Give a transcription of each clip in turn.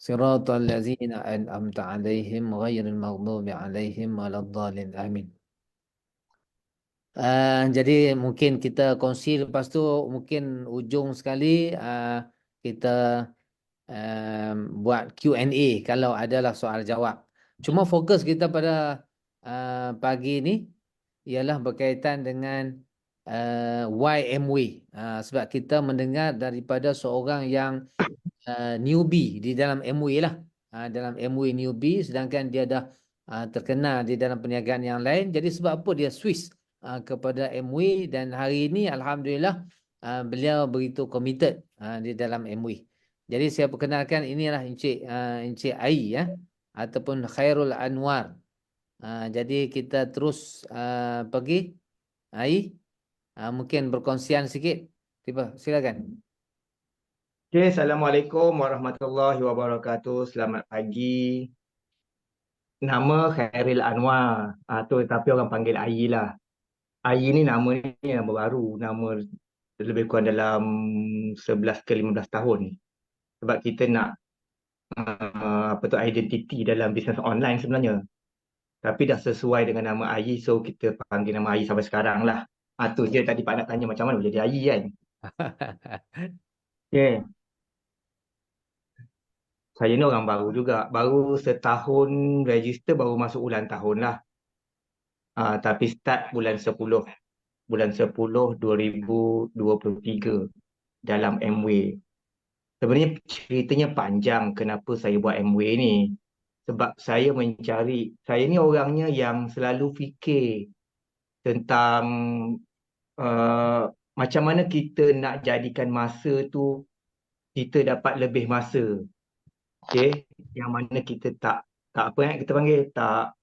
Siratal ladzina an'amta 'alaihim ghairil maghdubi 'alaihim waladdallin. Amin. Jadi mungkin kita kongsi lepas tu mungkin ujung sekali kita buat Q&A kalau adalah soal jawab. Cuma fokus kita pada pagi ni ialah berkaitan dengan YMW. Sebab kita mendengar daripada seorang yang newbie di dalam MW lah. Dalam MW newbie sedangkan dia dah terkenal di dalam perniagaan yang lain. Jadi sebab apa dia switch kepada MW dan hari ini alhamdulillah beliau begitu committed di dalam MW. Jadi saya perkenalkan inilah Encik Ai ya ataupun Khairul Anwar. Jadi kita terus pergi Ai mungkin berkongsian sikit. Tiba silakan. Okay, Assalamualaikum warahmatullahi wabarakatuh. Selamat pagi. Nama Khairil Anwar. Tu tapi orang panggil Ayi lah. Ayi ni nama ni nama baru. Nama lebih kurang dalam 11 ke 15 tahun. Sebab kita nak apa tu identiti dalam bisnes online sebenarnya. Tapi dah sesuai dengan nama Ayi, so kita panggil nama Ayi sampai sekarang lah. Tu je tadi Pak nak tanya macam mana boleh jadi Ayi kan. Okay. Saya ni orang baru juga. Baru setahun register, baru masuk ulang tahun lah. Tapi start bulan 10 2023 dalam Amway. Sebenarnya ceritanya panjang kenapa saya buat Amway ni. Sebab saya ni orangnya yang selalu fikir tentang uh, macam mana kita nak jadikan masa tu kita dapat lebih masa. Okay? Yang mana kita tak apa yang kita panggil, tak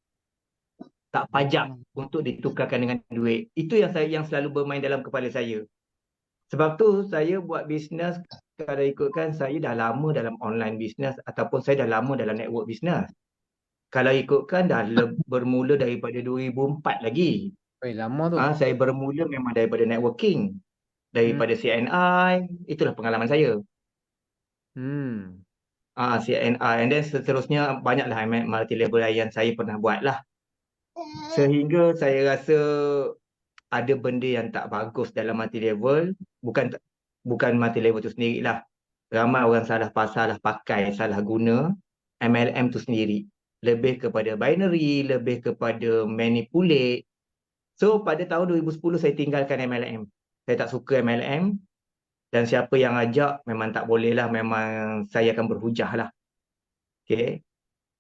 pajak untuk ditukarkan dengan duit. Itu yang selalu bermain dalam kepala saya. Sebab tu saya buat bisnes, kalau ikutkan saya dah lama dalam online bisnes ataupun saya dah lama dalam network bisnes. Kalau ikutkan bermula daripada 2004 lagi. Lama tu. Saya bermula memang daripada networking, Hmm. daripada CNI, itulah pengalaman saya. Hmm. CNI, and then seterusnya banyaklah multi level yang saya pernah buat lah. Sehingga saya rasa ada benda yang tak bagus dalam multi level, bukan multi level tu sendirilah. Ramai orang salah pakai, salah guna MLM tu sendiri. Lebih kepada binary, lebih kepada manipulate. So pada tahun 2010 saya tinggalkan MLM. Saya tak suka MLM dan siapa yang ajak memang tak boleh lah, memang saya akan berhujah lah. Okay.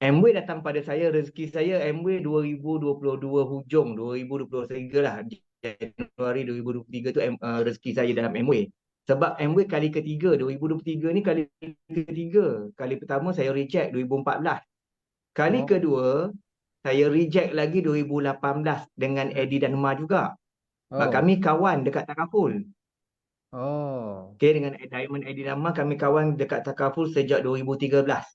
Amway datang pada saya, rezeki saya Amway 2022 hujung 2023 lah. Januari 2023 tu rezeki saya dalam Amway. Sebab Amway kali ketiga, 2023 ni kali ketiga. Kali pertama saya reject 2014. Kali Oh. kedua, saya reject lagi 2018 dengan Eddie dan Ma juga. Sebab Oh. kami kawan dekat Takaful. Oh. Okay, dengan Diamond Eddie dan Ma kami kawan dekat Takaful sejak 2013.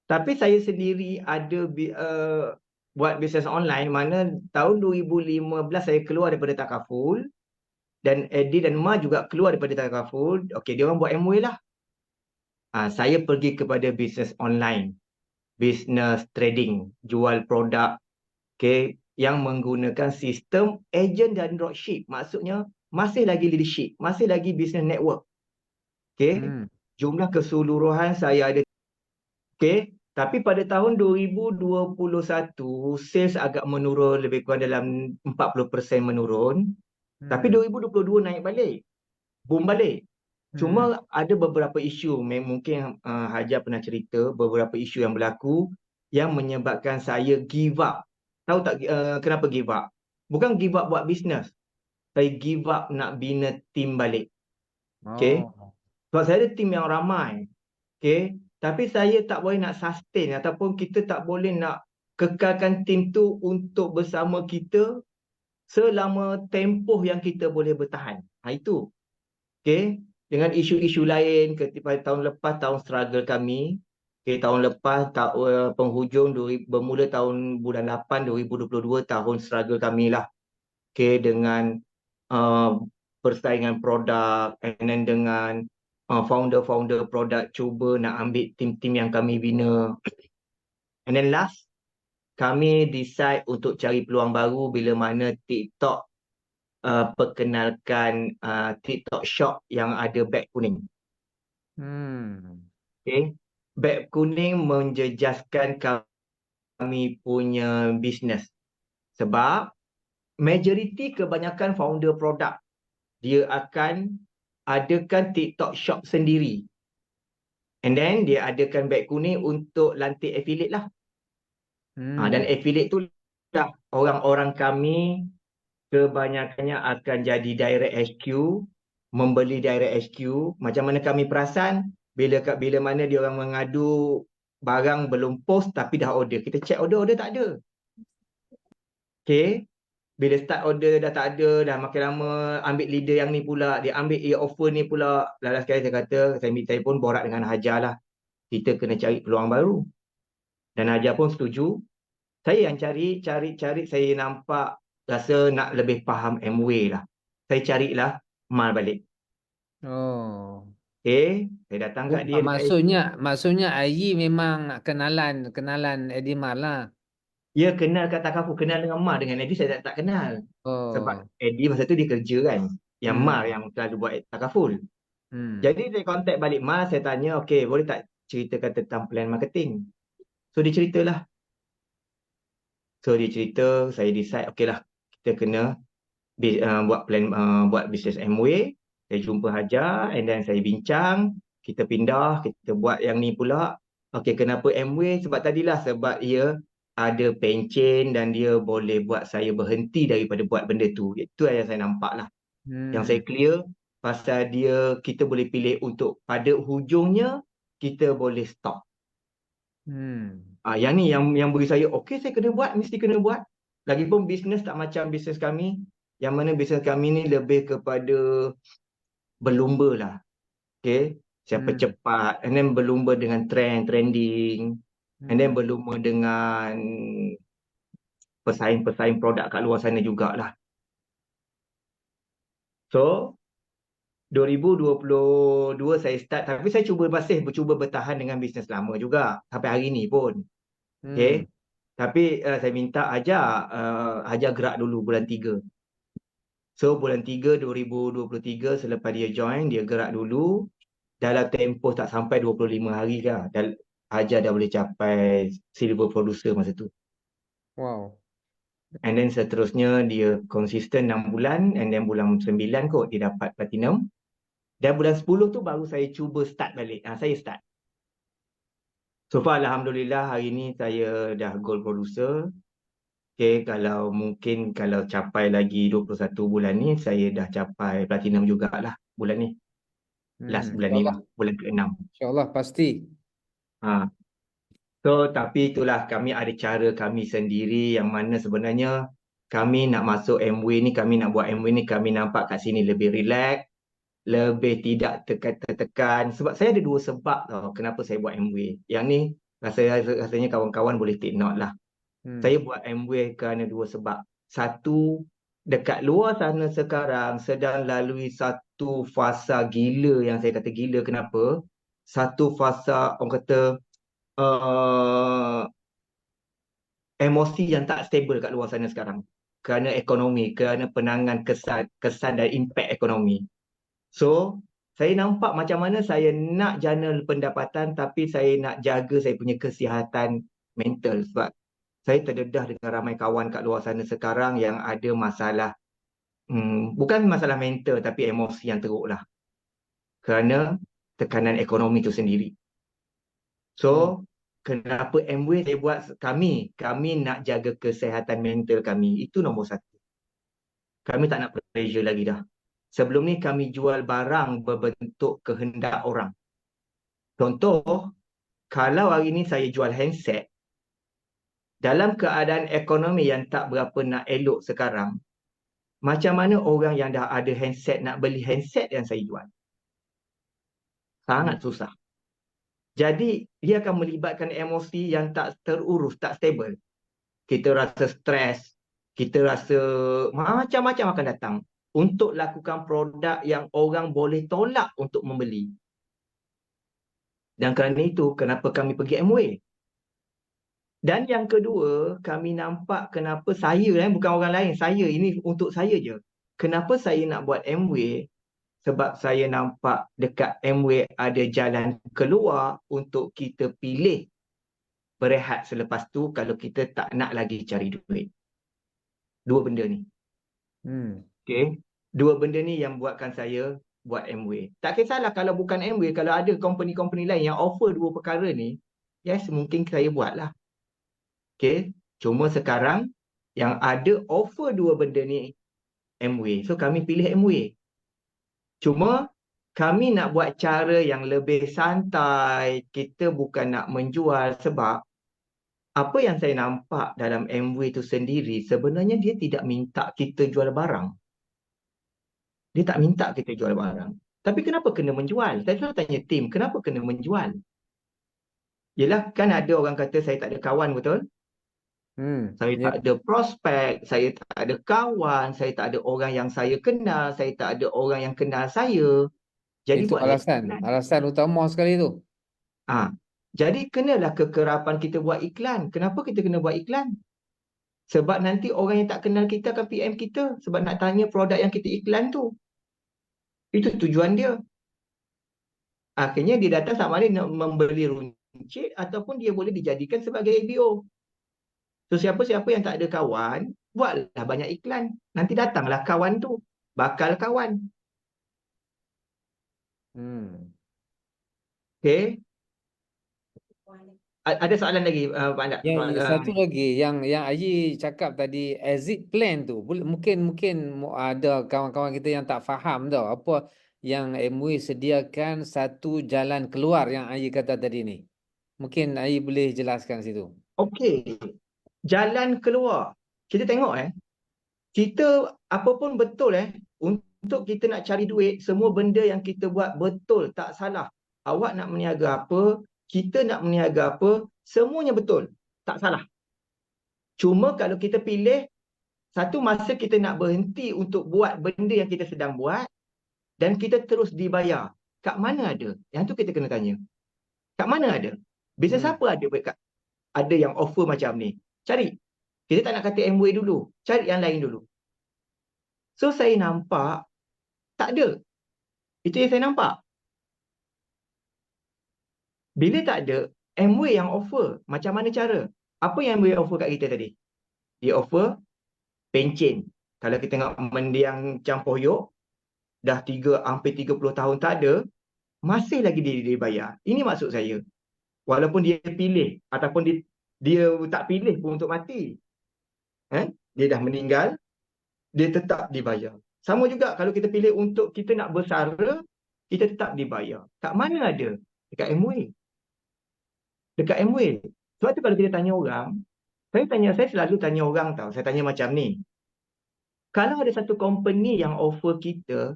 Tapi saya sendiri ada buat bisnes online mana tahun 2015 saya keluar daripada Takaful dan Eddie dan Ma juga keluar daripada Takaful. Okey, dia orang buat Amway lah. Saya pergi kepada bisnes online, bisnes trading, jual produk, okey, yang menggunakan sistem agent dan dropship. Maksudnya masih lagi leadership, masih lagi bisnes network. Okey, Hmm. jumlah keseluruhan saya ada. Okey, tapi pada tahun 2021 sales agak menurun, lebih kurang dalam 40% menurun. Tapi Hmm. 2022 naik balik, boom balik. Hmm. Cuma ada beberapa isu, mungkin Hajar pernah cerita beberapa isu yang berlaku yang menyebabkan saya give up. Tahu tak kenapa give up? Bukan give up buat bisnes. Saya give up nak bina tim balik. Okey. Oh. Sebab saya ada tim yang ramai. Okay. Tapi saya tak boleh nak sustain ataupun kita tak boleh nak kekalkan tim tu untuk bersama kita selama tempoh yang kita boleh bertahan. Itu. Okay. Dengan isu-isu lain, ketika tahun lepas, tahun struggle kami. Okay. Tahun lepas, penghujung, bermula tahun bulan 8, 2022, tahun struggle kami lah. Okay. Dengan uh, persaingan produk and then dengan founder-founder produk cuba nak ambil tim-tim yang kami bina. And then last, kami decide untuk cari peluang baru bila mana TikTok perkenalkan TikTok Shop yang ada beg kuning. Okay. Beg kuning menjejaskan kami punya bisnes. Sebab majoriti kebanyakan founder produk, dia akan adakan TikTok Shop sendiri. And then dia adakan beg kuning untuk lantik affiliate lah. Dan affiliate tu dah orang-orang kami kebanyakannya akan jadi direct HQ, membeli direct HQ. Macam mana kami perasan, bila mana dia orang mengadu barang belum post tapi dah order. Kita check order tak ada. Okay. Bila start order dah tak ada, dah makin lama ambil leader yang ni pula, dia ambil offer ni pula. Last sekali saya kata, saya pun borak dengan Hajar lah. Kita kena cari peluang baru. Dan Hajar pun setuju. Saya yang cari, saya nampak rasa nak lebih faham Amway lah. Saya carilah Mal balik. Oh. Okay, saya datang kat dia. Maksudnya Ayi memang kenalan Eddie Mar lah. Ya, kenal kat Takaful, kenal dengan Mar. Dengan Eddie saya tak kenal. Sebab Oh. Eddie masa tu dia kerja kan. Yang Mar yang selalu buat Takaful. Jadi saya contact balik Mar, saya tanya, okay, boleh tak ceritakan tentang plan marketing? So dia ceritalah. Saya decide, okay lah, kita kena buat plan, buat bisnes Amway. Saya jumpa Hajar, and then saya bincang, kita pindah, kita buat yang ni pula. Okay, kenapa Amway? Sebab tadilah, sebab ia ada pencen dan dia boleh buat saya berhenti daripada buat benda tu. Itu yang saya nampak lah. Yang saya clear, pasal dia, kita boleh pilih untuk pada hujungnya, kita boleh stop. Yang ni yang beri saya, okay, saya kena buat, mesti kena buat. Lagipun bisnes tak macam bisnes kami. Yang mana bisnes kami ni lebih kepada berlumba lah. Okay. Siapa cepat. And then berlumba dengan trending. And then berlumba dengan pesaing-pesaing produk kat luar sana jugalah. So, 2022 saya start. Tapi saya masih cuba bertahan dengan bisnes lama juga. Sampai hari ni pun. Okay. Tapi saya minta Hajar gerak dulu bulan 3. So bulan 3 2023 selepas dia join, dia gerak dulu. Dalam tempoh tak sampai 25 hari lah. Hajar dah boleh capai silver producer masa tu. Wow. And then seterusnya dia konsisten 6 bulan. And then bulan 9 kot dia dapat platinum. Dan bulan 10 tu baru saya cuba start balik. Saya start. So far Alhamdulillah hari ni saya dah gold producer. Okay, kalau capai lagi 21 bulan ni, saya dah capai platinum jugalah bulan ni. Last bulan ni lah, bulan ke-6. InsyaAllah pasti. So, tapi itulah kami ada cara kami sendiri yang mana sebenarnya kami nak masuk Amway ni, kami nak buat Amway ni, kami nampak kat sini lebih relax, lebih tidak tertekan. Sebab saya ada 2 sebab tau kenapa saya buat Amway. Yang ni rasanya kawan-kawan boleh take note lah. Saya buat Amway kerana 2 sebab. Satu, dekat luar sana sekarang sedang lalui satu fasa gila, yang saya kata gila kenapa? Satu fasa orang kata emosi yang tak stable kat luar sana sekarang. Kerana ekonomi, kerana penangan kesan dan impak ekonomi. So, saya nampak macam mana saya nak jana pendapatan tapi saya nak jaga saya punya kesihatan mental. Sebab saya terdedah dengan ramai kawan kat luar sana sekarang yang ada masalah, bukan masalah mental tapi emosi yang teruk lah. Kerana tekanan ekonomi itu sendiri. So, kenapa Amway saya buat, kami nak jaga kesihatan mental kami. Itu nombor 1. Kami tak nak pressure lagi dah. Sebelum ni kami jual barang berbentuk kehendak orang. Contoh, kalau hari ni saya jual handset, dalam keadaan ekonomi yang tak berapa nak elok sekarang, macam mana orang yang dah ada handset nak beli handset yang saya jual? Sangat susah. Jadi, dia akan melibatkan emosi yang tak terurus, tak stable. Kita rasa stres, kita rasa macam-macam akan datang untuk lakukan produk yang orang boleh tolak untuk membeli. Dan kerana itu, kenapa kami pergi MWay? Dan yang kedua, kami nampak kenapa saya, bukan orang lain, saya, ini untuk saya je. Kenapa saya nak buat MWay? Sebab saya nampak dekat MWay ada jalan keluar untuk kita pilih berehat selepas tu kalau kita tak nak lagi cari duit. Dua benda ni. Hmm. Okay. Dua benda ni yang buatkan saya buat MWay. Tak kisahlah kalau bukan MWay, kalau ada company-company lain yang offer dua perkara ni, yes, mungkin saya buatlah. Okay. Cuma sekarang yang ada offer dua benda ni MWay. So kami pilih MWay. Cuma kami nak buat cara yang lebih santai. Kita bukan nak menjual sebab apa yang saya nampak dalam MWay tu sendiri, sebenarnya dia tidak minta kita jual barang. Dia tak minta kita jual barang. Tapi kenapa kena menjual? Saya selalu tanya tim, kenapa kena menjual? Yelah, kan ada orang kata saya tak ada kawan, betul? Saya Ya. tak ada prospek, saya tak ada kawan, saya tak ada orang yang saya kenal, saya tak ada orang yang kenal saya. Jadi Itu buatlah iklan. alasan utama sekali tu. Jadi kenalah kekerapan kita buat iklan. Kenapa kita kena buat iklan? Sebab nanti orang yang tak kenal kita akan PM kita sebab nak tanya produk yang kita iklan tu. Itu tujuan dia. Akhirnya dia datang sama ada nak membeli runcit ataupun dia boleh dijadikan sebagai ABO. So siapa-siapa yang tak ada kawan, buatlah banyak iklan. Nanti datanglah kawan tu. Bakal kawan. Hmm. Okay. Ada soalan lagi, Pak Andak? Satu lagi yang Ayi cakap tadi exit plan tu mungkin ada kawan-kawan kita yang tak faham tau apa yang MWay sediakan satu jalan keluar yang Ayi kata tadi ni. Mungkin Ayi boleh jelaskan situ. Okey. Jalan keluar. Kita tengok kita apa pun betul untuk kita nak cari duit, semua benda yang kita buat betul, tak salah. Awak nak meniaga apa, kita nak meniaga apa, semuanya betul, tak salah. Cuma kalau kita pilih satu masa kita nak berhenti untuk buat benda yang kita sedang buat dan kita terus dibayar. Kat mana ada? Yang tu kita kena tanya. Kat mana ada? Bisnes apa ada yang offer macam ni? Cari. Kita tak nak kata MWay dulu, cari yang lain dulu. So saya nampak tak ada. Itu yang saya nampak. Bila tak ada, MWay yang offer. Macam mana cara? Apa yang MWay offer kat kita tadi? Dia offer pencen. Kalau kita tengok mendiang campur yuk, dah hampir 30 tahun tak ada, masih lagi dia bayar. Ini maksud saya. Walaupun dia pilih ataupun dia tak pilih pun untuk mati. Dia dah meninggal, dia tetap dibayar. Sama juga kalau kita pilih untuk kita nak bersara, kita tetap dibayar. Kat mana ada? Dekat MWay. Dekat MWay. Sebab tu kalau kita tanya orang, saya selalu tanya orang tau. Saya tanya macam ni. Kalau ada satu company yang offer kita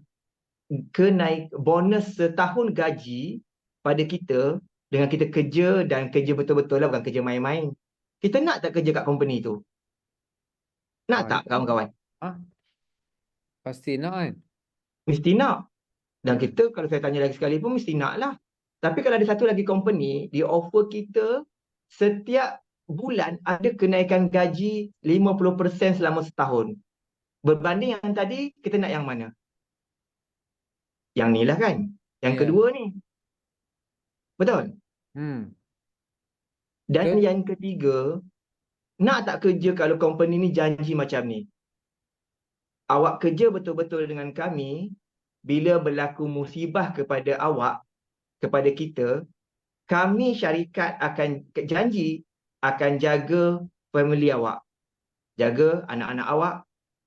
naik bonus setahun gaji pada kita dengan kita kerja dan kerja betul-betul lah, bukan kerja main-main. Kita nak tak kerja kat company tu? Nak tak kawan-kawan? Pasti nak kan? Mesti nak. Dan kita kalau saya tanya lagi sekali pun mesti nak lah. Tapi kalau ada satu lagi company, dia offer kita setiap bulan ada kenaikan gaji 50% selama setahun. Berbanding yang tadi, kita nak yang mana? Yang ni lah kan? Yang kedua ni. Betul? Dan yang ketiga, nak tak kerja kalau company ni janji macam ni? Awak kerja betul-betul dengan kami, bila berlaku musibah kepada awak, kepada kita, kami syarikat akan janji akan jaga family awak. Jaga anak-anak awak,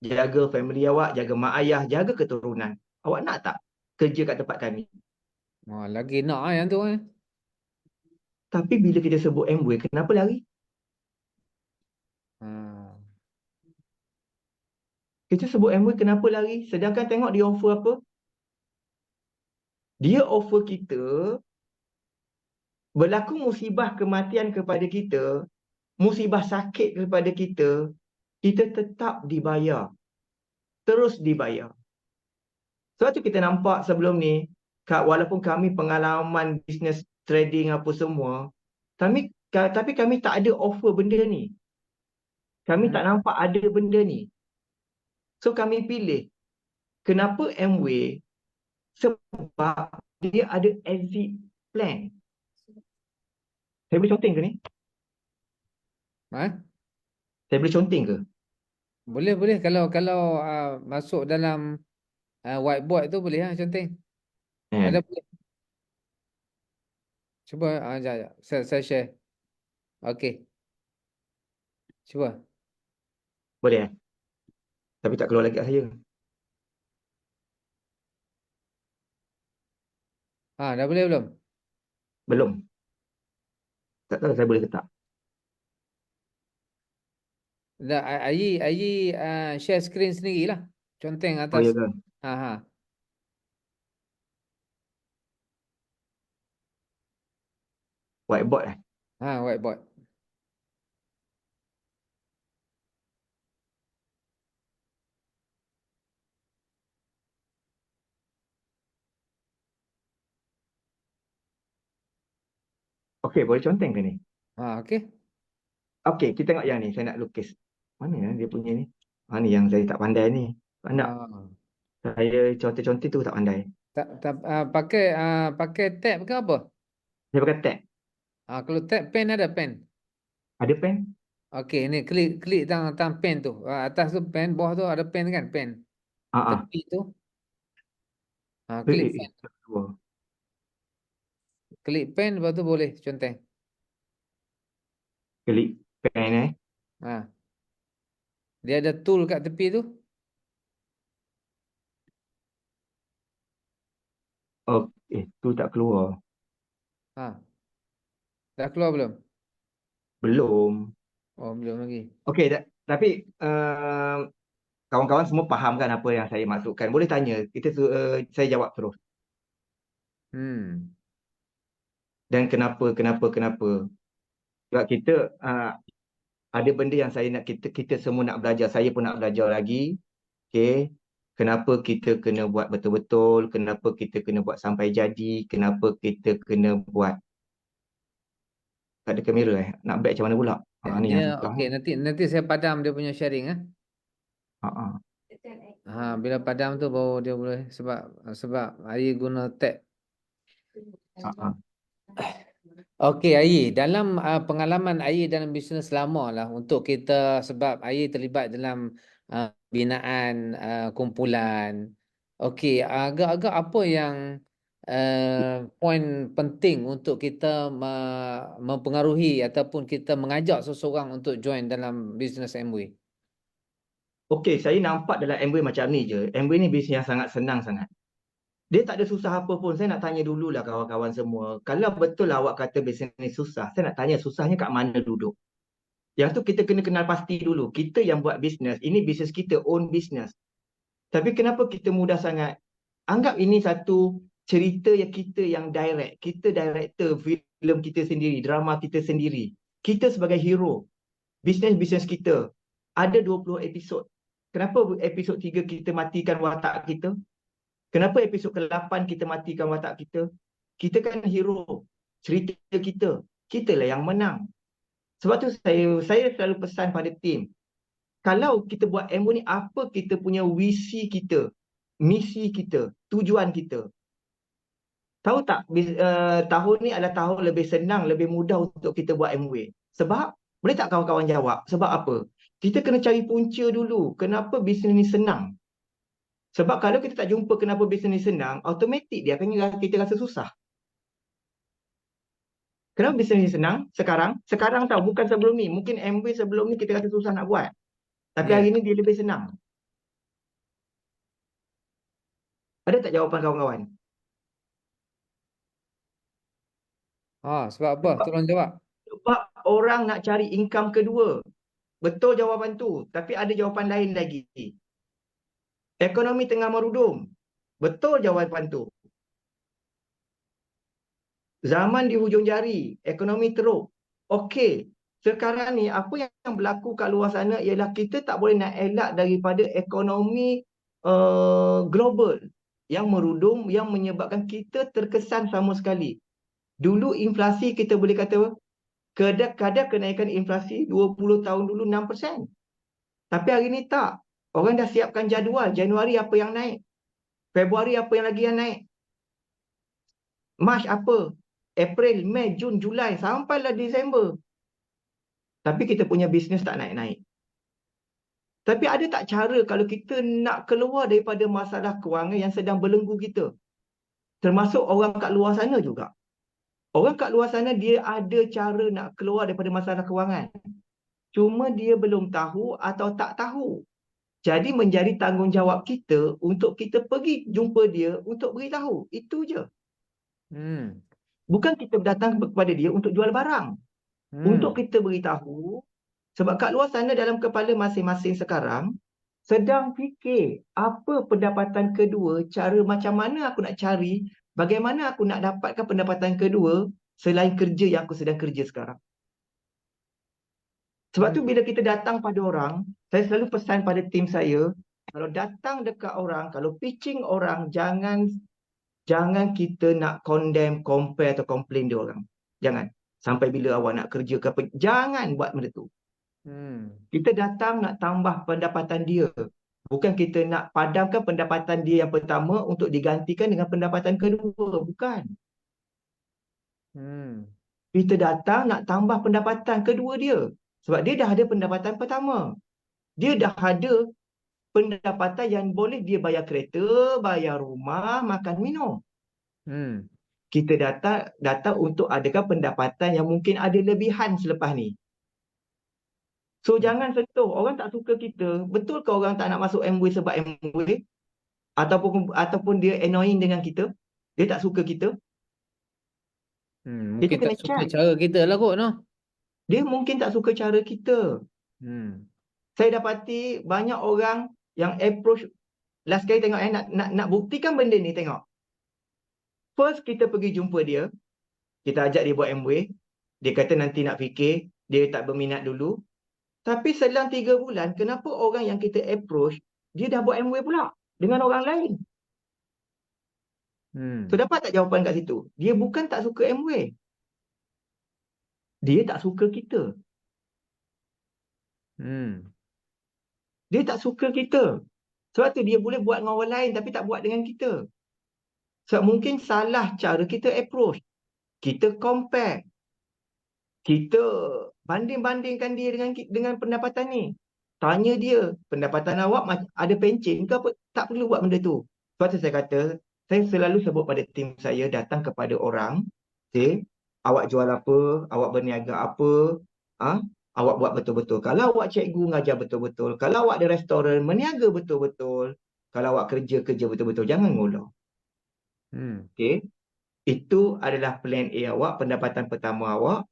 jaga family awak, jaga mak ayah, jaga keturunan. Awak nak tak kerja kat tempat kami? Lagi nak yang tu Tapi bila kita sebut MWay, kenapa lari? Kita sebut MWay, kenapa lari? Sedangkan tengok dia offer apa? Dia offer kita berlaku musibah kematian kepada kita, musibah sakit kepada kita, kita tetap dibayar. Terus dibayar. Sebab tu kita nampak sebelum ni, walaupun kami pengalaman bisnes trading apa semua, tapi kami tak ada offer benda ni. Kami Hmm. tak nampak ada benda ni. So kami pilih. Kenapa Amway? Sebab dia ada exit plan. Saya boleh conteng ke ni? Ha? Saya boleh conteng ke? Boleh boleh kalau masuk dalam whiteboard tu boleh conteng. Ada Eh, boleh. Cuba jap, jap. Saya share. Okey, cuba. boleh eh? Tapi tak keluar lagi kat saya. Dah boleh belum? Belum. Tak tahu saya boleh ke tak. Dah, Ayi share screen sendirilah. Conteng Oh atas. ya ke? Ha. Whiteboard eh? Whiteboard. Okey, boleh conteng ke ni? Okey. Okey, kita tengok yang ni. Saya nak lukis. Mana dia punya ni? Ni yang saya tak pandai ni. Tak. Ah. Saya contoh-contoh tu tak pandai. Tak pakai tab ke apa? Saya pakai tab. Kalau tab pen ada pen. Ada pen? Okey, ni klik klik tang pen tu. Atas tu pen, bawah tu ada pen kan? Pen. Ah. Tepi tu. Klik pen. Dua. Klik pen lepas tu boleh conteng. Klik pen eh. Ha. Dia ada tool kat tepi tu. Tu tak keluar. Ha. Dah keluar belum? Belum. Oh, belum lagi. Okey, tapi kawan-kawan semua faham kan apa yang saya maksudkan. Boleh tanya, saya jawab terus. Hmm. Dan kenapa? Sebab kita ada benda yang saya nak kita semua nak belajar. Saya pun nak belajar lagi. Okey. Kenapa kita kena buat betul-betul? Kenapa kita kena buat sampai jadi? Kenapa kita kena buat tak ada kamera eh? Nak back macam mana pula? Ni Dia yang susah okey, ni. nanti saya padam dia punya sharing Ha, ha. Bila padam tu baru dia boleh sebab Ayi guna tab. Ha, ha. Okey Ayi, dalam pengalaman Ayi dalam bisnes lama lah untuk kita sebab Ayi terlibat dalam binaan kumpulan. Okey, agak-agak apa yang poin penting untuk kita mempengaruhi ataupun kita mengajak seseorang untuk join dalam bisnes Amway? Okey, saya nampak dalam Amway macam ni je. Amway ni bisnes yang sangat senang sangat. Dia tak ada susah apa pun. Saya nak tanya dululah kawan-kawan semua. Kalau betul lah awak kata bisnes ni susah, saya nak tanya susahnya kat mana duduk. Yang tu kita kena kenal pasti dulu. Kita yang buat bisnes, ini bisnes kita, own bisnes. Tapi kenapa kita mudah sangat? Anggap ini satu cerita yang kita yang direct. Kita director filem kita sendiri, drama kita sendiri. Kita sebagai hero. Bisnes-bisnes kita. Ada 20 episod. Kenapa episod 3 kita matikan watak kita? Kenapa episod ke-8 kita matikan watak kita? Kita kan hero. Cerita kita. Kitalah yang menang. Sebab tu saya selalu pesan pada tim. Kalau kita buat MO ni, apa kita punya visi kita? Misi kita? Tujuan kita? Tahu tak, tahun ni adalah tahun lebih senang, lebih mudah untuk kita buat MOA. Sebab, boleh tak kawan-kawan jawab? Sebab apa? Kita kena cari punca dulu. Kenapa bisnes ni senang? Sebab kalau kita tak jumpa kenapa bisnes ni senang, automatik dia akan kita rasa susah. Kenapa bisnes ni senang sekarang? Sekarang tahu, bukan sebelum ni. Mungkin MOA sebelum ni kita rasa susah nak buat. Tapi Ya. hari ni dia lebih senang. Ada tak jawapan kawan-kawan? Sebab apa? Sebab, Tolong jawab. sebab orang nak cari income kedua. Betul jawapan tu. Tapi ada jawapan lain lagi. Ekonomi tengah merudum. Betul jawapan tu. Zaman di hujung jari. Ekonomi teruk. Okey. Sekarang ni apa yang berlaku kat luar sana ialah kita tak boleh nak elak daripada ekonomi global. yang merudum yang menyebabkan kita terkesan sama sekali. Dulu inflasi kita boleh kata kadar kenaikan inflasi 20 tahun dulu 6%. Tapi hari ni tak. Orang dah siapkan jadual. Januari apa yang naik? Februari apa yang lagi yang naik? Mac apa? April, Mei, Jun, Julai sampailah Disember. Tapi kita punya bisnes tak naik-naik. Tapi ada tak cara kalau kita nak keluar daripada masalah kewangan yang sedang belenggu kita? Termasuk orang kat luar sana juga. Orang kat luar sana dia ada cara nak keluar daripada masalah kewangan. Cuma dia belum tahu atau tak tahu. Jadi menjadi tanggungjawab kita untuk kita pergi jumpa dia untuk beritahu. Itu je. Hmm. Bukan kita datang kepada dia untuk jual barang. Untuk Hmm. kita beritahu, sebab kat luar sana dalam kepala masing-masing sekarang, sedang fikir apa pendapatan kedua, cara macam mana aku nak cari, bagaimana aku nak dapatkan pendapatan kedua selain kerja yang aku sedang kerja sekarang. Sebab tu Hmm. bila kita datang pada orang, saya selalu pesan pada tim saya, kalau datang dekat orang, kalau pitching orang, jangan kita nak condemn, compare atau complain dia orang. Jangan. Sampai bila awak nak kerja ke apa, jangan buat benda tu. Hmm. Kita datang nak tambah pendapatan dia. Bukan kita nak padamkan pendapatan dia yang pertama untuk digantikan dengan pendapatan kedua. Bukan. Hmm. Kita datang nak tambah pendapatan kedua dia. Sebab dia dah ada pendapatan pertama. Dia dah ada pendapatan yang boleh dia bayar kereta, bayar rumah, makan minum. Hmm. Kita datang untuk adakan pendapatan yang mungkin ada lebihan selepas ni. So Hmm. jangan sentuh. Orang tak suka kita. Betul ke orang tak nak masuk MW sebab MW? Ataupun dia annoying dengan kita? Dia tak suka kita? Hmm. Kita Mungkin tak kena suka check. cara kita lah kot, no? Dia mungkin tak suka cara kita. Hmm. Saya dapati banyak orang yang approach. Last kali tengok nak buktikan benda ni, tengok. First kita pergi jumpa dia. Kita ajak dia buat MW. Dia kata nanti nak fikir. Dia tak berminat dulu. Tapi selang 3 bulan, kenapa orang yang kita approach, dia dah buat MW pula dengan orang lain? So Hmm. dapat tak jawapan kat situ? Dia bukan tak suka MW. Dia tak suka kita. Hmm. Dia tak suka kita. Sebab tu dia boleh buat dengan orang lain tapi tak buat dengan kita. Sebab mungkin salah cara kita approach. Kita compare. Kita banding-bandingkan dia dengan pendapatan ni. Tanya dia, pendapatan awak ada pencen ke apa? Tak perlu buat benda tu. Sebab tu saya kata, saya selalu sebut pada tim saya datang kepada orang, okay, awak jual apa, awak berniaga apa, ah, awak buat betul-betul. Kalau awak cikgu mengajar betul-betul, kalau awak ada restoran, meniaga betul-betul, kalau awak kerja betul-betul, jangan ngulur. Hmm. Okay. Itu adalah plan A awak, pendapatan pertama awak.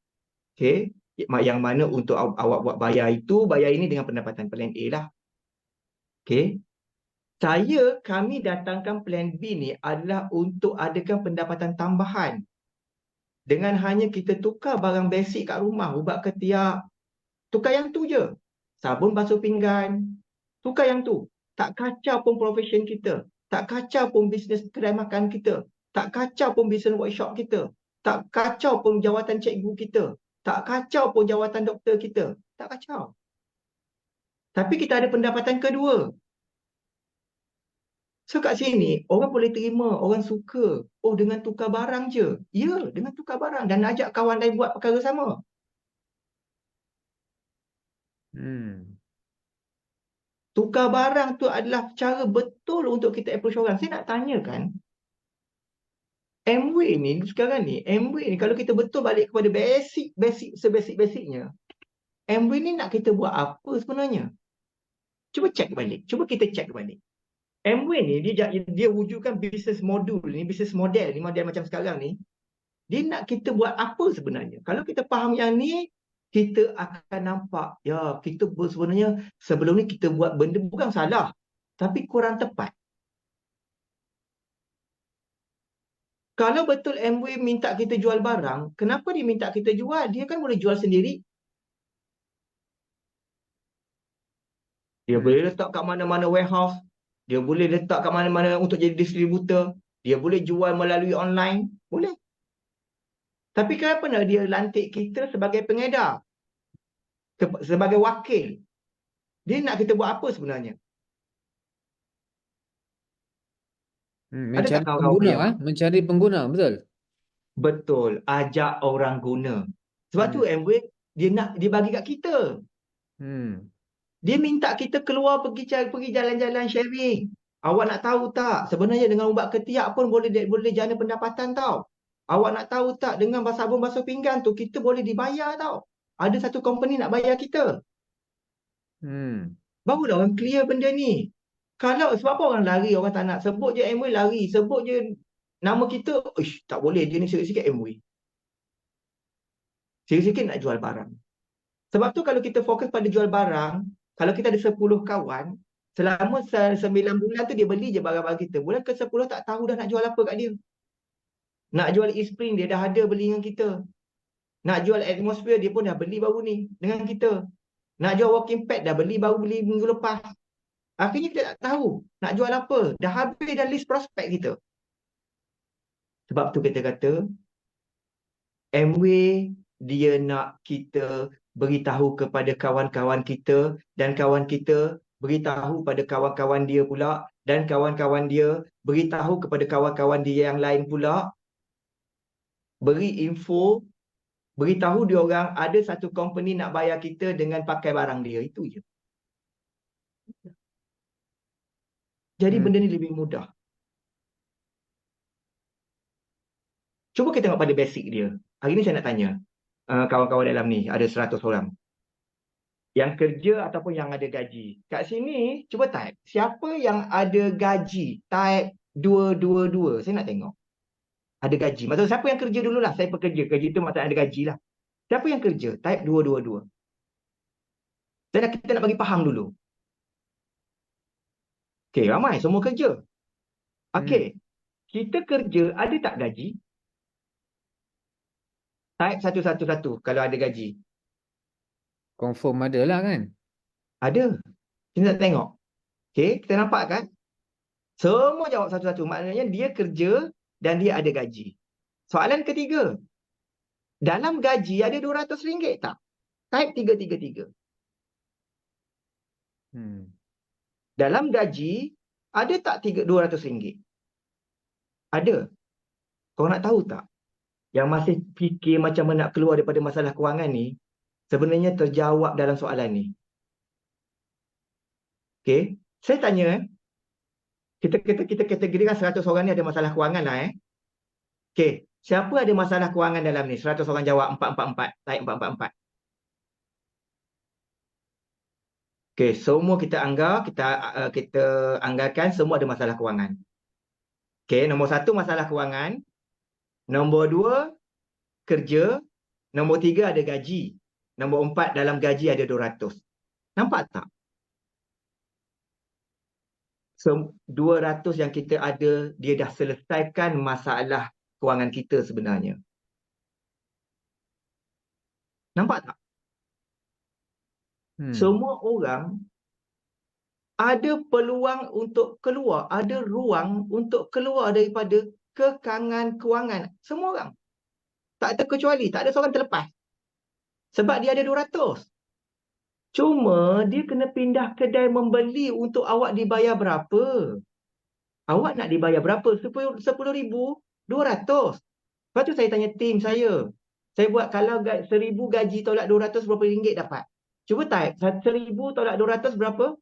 Okay. Yang mana untuk awak buat bayar itu, bayar ini dengan pendapatan plan A lah. Okay. Kami datangkan plan B ni adalah untuk adakan pendapatan tambahan. Dengan hanya kita tukar barang basic kat rumah, ubat ketiak, tukar yang tu je. Sabun basuh pinggan, tukar yang tu. Tak kacau pun profession kita. Tak kacau pun bisnes kedai makan kita. Tak kacau pun bisnes workshop kita. Tak kacau pun jawatan cikgu kita. Tak kacau pun jawatan doktor kita. Tak kacau. Tapi kita ada pendapatan kedua. So kat sini, orang boleh terima, orang suka. Oh, dengan tukar barang je. Ya, dengan tukar barang. Dan ajak kawan lain buat perkara sama. Hmm. Tukar barang tu adalah cara betul untuk kita approach orang. Saya nak tanyakan, MW ni sekarang ni, MW ni kalau kita betul balik kepada sebasic-basicnya, MW ni nak kita buat apa sebenarnya? Cuba check balik. Cuba kita check balik. MW ni dia wujudkan business model ni, model macam sekarang ni. Dia nak kita buat apa sebenarnya? Kalau kita faham yang ni, kita akan nampak, ya, kita sebenarnya sebelum ni kita buat benda bukan salah, tapi kurang tepat. Kalau betul MW minta kita jual barang, kenapa dia minta kita jual? Dia kan boleh jual sendiri. Dia Hmm. boleh letak kat mana-mana warehouse. Dia boleh letak kat mana-mana untuk jadi distributor. Dia boleh jual melalui online. Boleh. Tapi kenapa nak dia lantik kita sebagai pengedar? Sebagai wakil? Dia nak kita buat apa sebenarnya? Ada tak Mencari kawan-kawan pengguna, faham? mencari pengguna, betul? Betul. Ajak orang guna. Sebab tu Hmm. Amway, dia bagi kat kita. Hmm. Dia minta kita keluar pergi jalan-jalan sharing. Awak nak tahu tak? Sebenarnya dengan ubat ketiak pun boleh jana pendapatan tau. Awak nak tahu tak? Dengan sabun basuh pinggan tu kita boleh dibayar tau. Ada satu company nak bayar kita. Hmm. Barulah orang clear benda ni. Kalau sebab apa orang lari, orang tak nak sebut je Amway lari, sebut je nama kita, ish, tak boleh dia ni sikit-sikit Amway. Sikit-sikit nak jual barang. Sebab tu kalau kita fokus pada jual barang, kalau kita ada 10 kawan, selama 9 bulan tu dia beli je barang-barang kita. Bulan ke-10 tak tahu dah nak jual apa kat dia. Nak jual e-spring dia dah ada beli dengan kita. Nak jual atmosphere dia pun dah beli baru ni dengan kita. Nak jual walking pad dah beli minggu lepas. Akhirnya kita tak tahu nak jual apa. Dah habis dah list prospek kita. Sebab tu kita kata Amway dia nak kita beritahu kepada kawan-kawan kita dan kawan kita beritahu pada kawan-kawan dia pula dan kawan-kawan dia beritahu kepada kawan-kawan dia yang lain pula, beri info, beritahu dia orang ada satu company nak bayar kita dengan pakai barang dia. Itu je. Jadi Hmm. benda ni lebih mudah. Cuba kita tengok pada basic dia. Hari ni saya nak tanya kawan-kawan dalam ni, ada 100 orang. Yang kerja ataupun yang ada gaji. Kat sini, cuba type. Siapa yang ada gaji? Type 222. Saya nak tengok. Ada gaji. Maksudnya siapa yang kerja dululah. Saya pekerja. Kerja itu maksudnya ada gaji lah. Siapa yang kerja? Type 222. Kita nak bagi faham dulu. Okey, ramai. Semua kerja. Hmm. Okey. Kita kerja, ada tak gaji? Type 111 kalau ada gaji. Confirm ada lah kan? Ada. Kita nak tengok. Okey, kita nampak kan? Semua jawab satu-satu. Maknanya dia kerja dan dia ada gaji. Soalan ketiga. Dalam gaji ada RM200 tak? Type 333. Hmm. Dalam gaji ada tak RM200? Ada. Kau nak tahu tak? Yang masih fikir macam mana nak keluar daripada masalah kewangan ni, sebenarnya terjawab dalam soalan ni. Okey. Saya tanya, kita kategorikan 100 orang ni ada masalah kewangan lah. Okey. Siapa ada masalah kewangan dalam ni? 100 orang jawab 444. Type 444. Okey, semua kita anggarkan semua ada masalah kewangan. Okey, nombor 1 masalah kewangan. Nombor 2 kerja. Nombor 3 ada gaji. Nombor 4 dalam gaji ada 200. Nampak tak? 200 yang kita ada, dia dah selesaikan masalah kewangan kita sebenarnya. Nampak tak? Hmm. Semua orang ada peluang untuk keluar, ada ruang untuk keluar daripada kekangan kewangan. Semua orang. Tak terkecuali, tak ada seorang terlepas. Sebab dia ada 200. Cuma dia kena pindah kedai membeli untuk awak dibayar berapa? Awak nak dibayar berapa? 10,200. Lepas tu saya tanya tim saya. Saya buat kalau 1,000 gaji tolak 200 berapa ringgit dapat? Cuba type 1,000 tolak 200 berapa?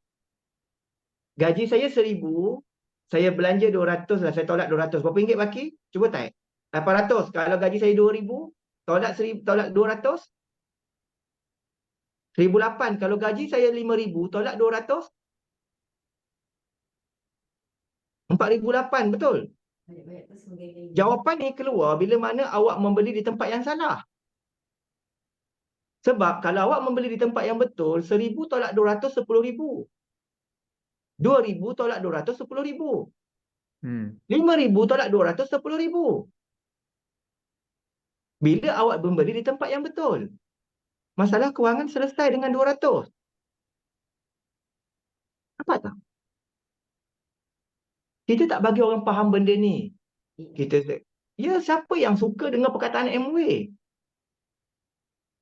Gaji saya 1,000, saya belanja 200 lah, saya tolak 200. Berapa ringgit baki? Cuba type. 800. Kalau gaji saya 2,000 tolak 1,000 tolak 200 1,008. Kalau gaji saya 5,000 tolak 200 4,008, betul? Jawapan ni keluar bila mana awak membeli di tempat yang salah. Sebab kalau awak membeli di tempat yang betul, 1,000 tolak 200 10,000. 2,000 tolak 200 10,000. Hmm. 5,000 tolak 200 10,000. Bila awak membeli di tempat yang betul. Masalah kewangan selesai dengan 200. Nampak tak? Kita tak bagi orang faham benda ni. Kita, ya, siapa yang suka dengan perkataan MW?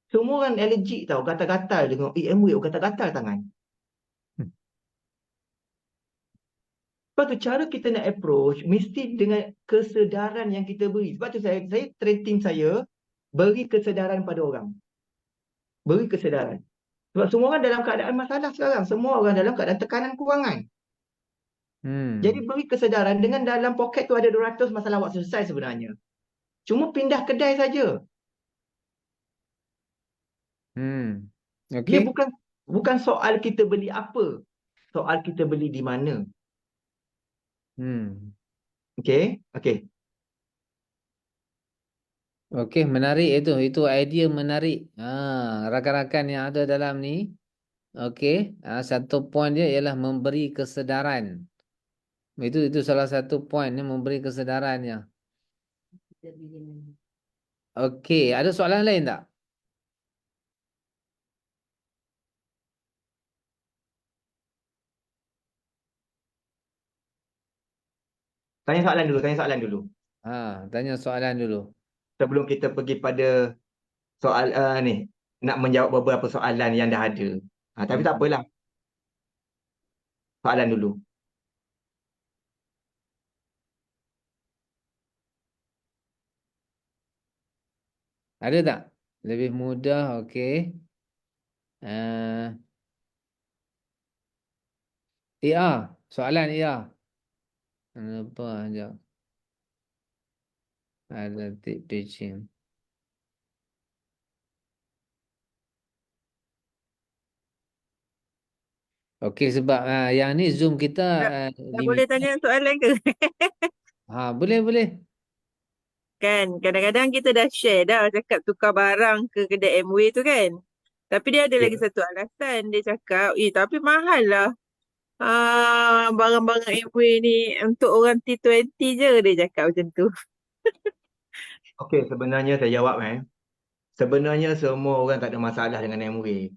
Semua orang allergic tau, gatal-gatal dengar MW, gatal-gatal tangan. Hmm. Sebab tu cara kita nak approach mesti dengan kesedaran yang kita beri. Sebab tu saya train team saya beri kesedaran pada orang. Beri kesedaran. Sebab semua orang dalam keadaan masalah sekarang. Semua orang dalam keadaan tekanan kewangan. Jadi beri kesedaran dengan dalam poket tu ada 200, masalah awak selesai sebenarnya. Cuma pindah kedai saja. Dia Okey. bukan soal kita beli apa. Soal kita beli di mana. Okey? Okey. Okey, menarik itu. Itu idea menarik. Rakan-rakan yang ada dalam ni. Okey, satu poin dia ialah memberi kesedaran. Itu salah satu poin ni, memberi kesedarannya. Okey, ada soalan lain tak? Tanya soalan dulu. Tanya soalan dulu. Sebelum kita pergi pada soal ni, nak menjawab beberapa soalan yang dah ada. Tapi tak apalah. Soalan dulu. Ada tak? Lebih mudah, okey. AR, soalan AR. Apa aja? Ada tip pitching. Okey, sebab yang ni Zoom kita Dah boleh tanya soalan ke? boleh boleh. Kan, kadang-kadang kita dah share dah cakap tukar barang ke kedai MW tu kan. Tapi dia ada lagi satu alasan. Dia cakap, tapi mahal lah. Barang-barang MW ni untuk orang T20 je, dia cakap macam tu. Okey, sebenarnya saya jawab Sebenarnya semua orang tak ada masalah dengan MW.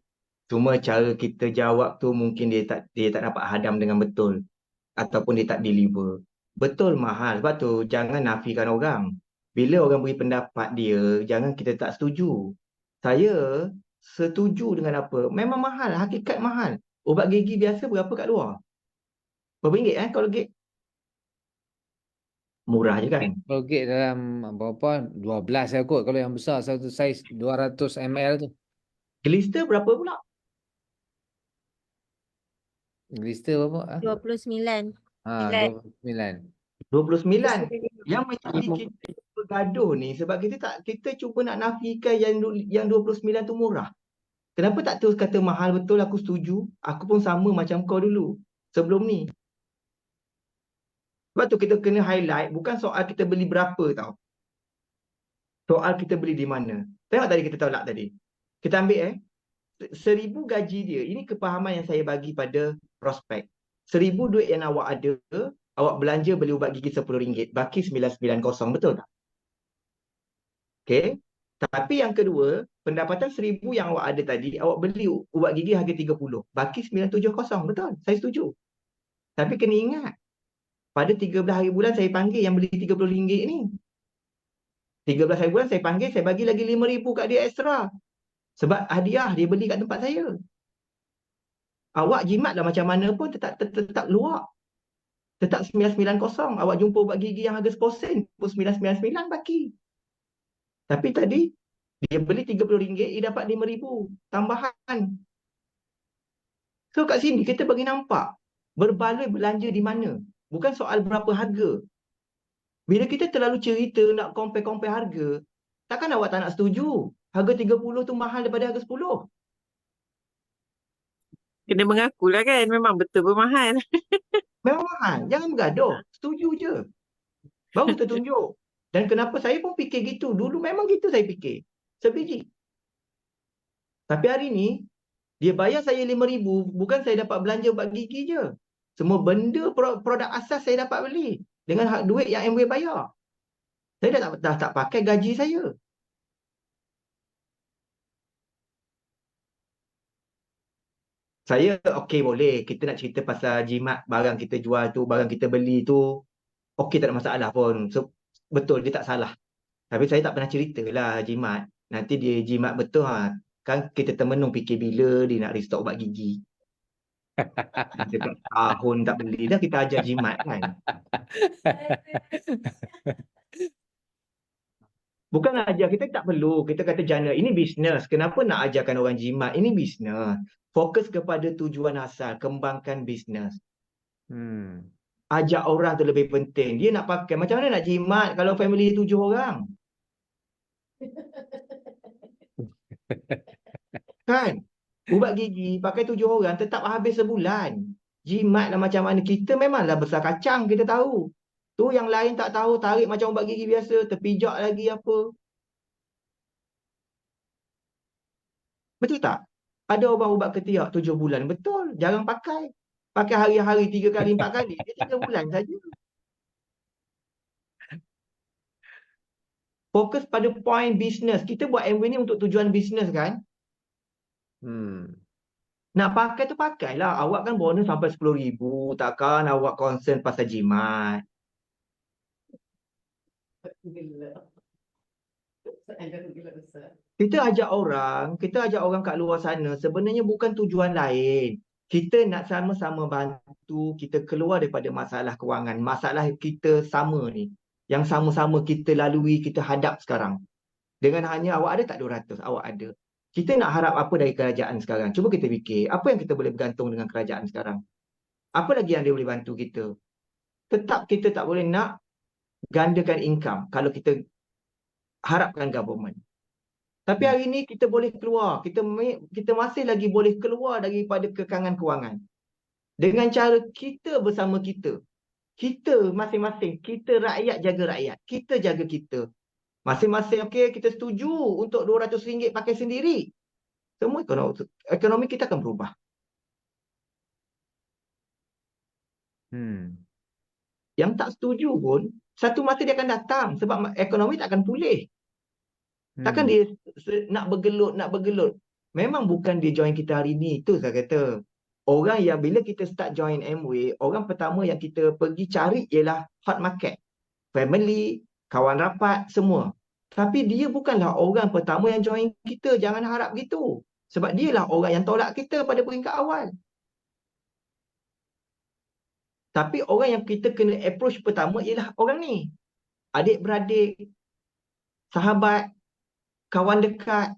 Cuma cara kita jawab tu mungkin dia tak dapat hadam dengan betul. Ataupun dia tak deliver. Betul mahal. Sebab tu jangan nafikan orang. Bila orang beri pendapat dia, jangan kita tak setuju. Saya setuju dengan apa? Memang mahal, hakikat mahal. Ubat gigi biasa berapa kat luar? Berapa ringgit kalau gig? Murah je kan? Okey, dalam berapa? 12 saya kot. Kalau yang besar, satu saiz 200 ml tu. Glister berapa pula? Glister berapa? 29. 29. 29. Yang menjadi kita bergaduh ni sebab kita cuba nak nafikan yang 29 tu murah. Kenapa tak terus kata mahal betul, aku setuju. Aku pun sama macam kau dulu sebelum ni. Sebab tu kita kena highlight bukan soal kita beli berapa tau. Soal kita beli di mana. Tengok tadi kita tolak tadi. Kita ambil 1,000 gaji dia. Ini kepahaman yang saya bagi pada prospek. 1,000 duit yang awak ada, awak belanja beli ubat gigi RM10, baki 990, betul tak? Okey. Tapi yang kedua, pendapatan 1,000 yang awak ada tadi, awak beli ubat gigi harga 30, baki 970, betul? Saya setuju. Tapi kena ingat, pada 13 hari bulan saya panggil yang beli RM30 ni. 13 hari bulan saya panggil, saya bagi lagi RM5,000 kat dia extra. Sebab hadiah dia beli kat tempat saya. Awak jimatlah macam mana pun tetap luar. Tetap 990. Awak jumpa ubat gigi yang harga 10 sen pun 999 baki. Tapi tadi dia beli RM30, dia dapat RM5,000 tambahan. So kat sini kita bagi nampak berbaloi belanja di mana. Bukan soal berapa harga. Bila kita terlalu cerita nak compare harga, takkan awak tak nak setuju. Harga 30 tu mahal daripada harga 10. Kena mengakulah kan, memang betul bermahal. Memang mahal. Jangan bergaduh. Setuju je. Baru tertunjuk. Dan kenapa saya pun fikir gitu. Dulu memang gitu saya fikir. Sebiji. Tapi hari ni, dia bayar saya RM5,000, bukan saya dapat belanja ubat gigi je. Semua benda produk asas saya dapat beli. Dengan hak duit yang MW bayar. Saya dah tak pakai gaji saya. Saya okey boleh. Kita nak cerita pasal jimat barang kita jual tu, barang kita beli tu, okey tak ada masalah pun. So, betul, dia tak salah. Tapi saya tak pernah cerita lah jimat. Nanti dia jimat betul ha. Kan kita termenung fikir bila dia nak restock ubat gigi. Dekat tahun tak beli dah kita ajar jimat kan. Bukan ajar, kita tak perlu. Kita kata jana, ini bisnes. Kenapa nak ajarkan orang jimat? Ini bisnes. Fokus kepada tujuan asal, kembangkan bisnes. Hmm. Ajak orang tu lebih penting. Dia nak pakai, macam mana nak jimat kalau family 7 orang? Kan? Ubat gigi pakai 7 orang tetap habis sebulan. Jimat lah macam mana. Kita memanglah besar kacang, kita tahu. Tu yang lain tak tahu, tarik macam ubat gigi biasa, terpijak lagi apa. Betul tak? Ada orang ubat ketiak 7 bulan. Betul. Jarang pakai. Pakai hari-hari 3 kali, 4 kali. Dia 3 bulan saja. Fokus pada point bisnes. Kita buat MW ni untuk tujuan bisnes kan? Hmm. Nak pakai tu pakailah. Awak kan bonus sampai 10,000. Takkan awak concern pasal jimat. Kita ajak orang kat luar sana sebenarnya bukan tujuan lain. Kita nak sama-sama bantu kita keluar daripada masalah kewangan. Masalah kita sama ni. Yang sama-sama kita lalui, kita hadap sekarang. Dengan hanya awak ada tak 200? Awak ada. Kita nak harap apa dari kerajaan sekarang? Cuba kita fikir, apa yang kita boleh bergantung dengan kerajaan sekarang? Apa lagi yang dia boleh bantu kita? Tetap kita tak boleh nak gandakan income kalau kita harapkan government. Tapi hari ini kita boleh keluar. Kita masih lagi boleh keluar daripada kekangan kewangan. Dengan cara kita bersama kita. Kita masing-masing. Kita rakyat jaga rakyat. Kita jaga kita. Masing-masing okey kita setuju untuk RM200 pakai sendiri. Semua ekonomi kita akan berubah. Yang tak setuju pun, satu masa dia akan datang sebab ekonomi tak akan pulih. Takkan dia nak bergelut. Memang bukan dia join kita hari ni. Itu saya kata. Orang yang bila kita start join MW, orang pertama yang kita pergi cari ialah hot market. Family, kawan rapat, semua. Tapi dia bukanlah orang pertama yang join kita. Jangan harap gitu. Sebab dialah orang yang tolak kita pada peringkat awal. Tapi orang yang kita kena approach pertama ialah orang ni. Adik-beradik, sahabat, kawan dekat.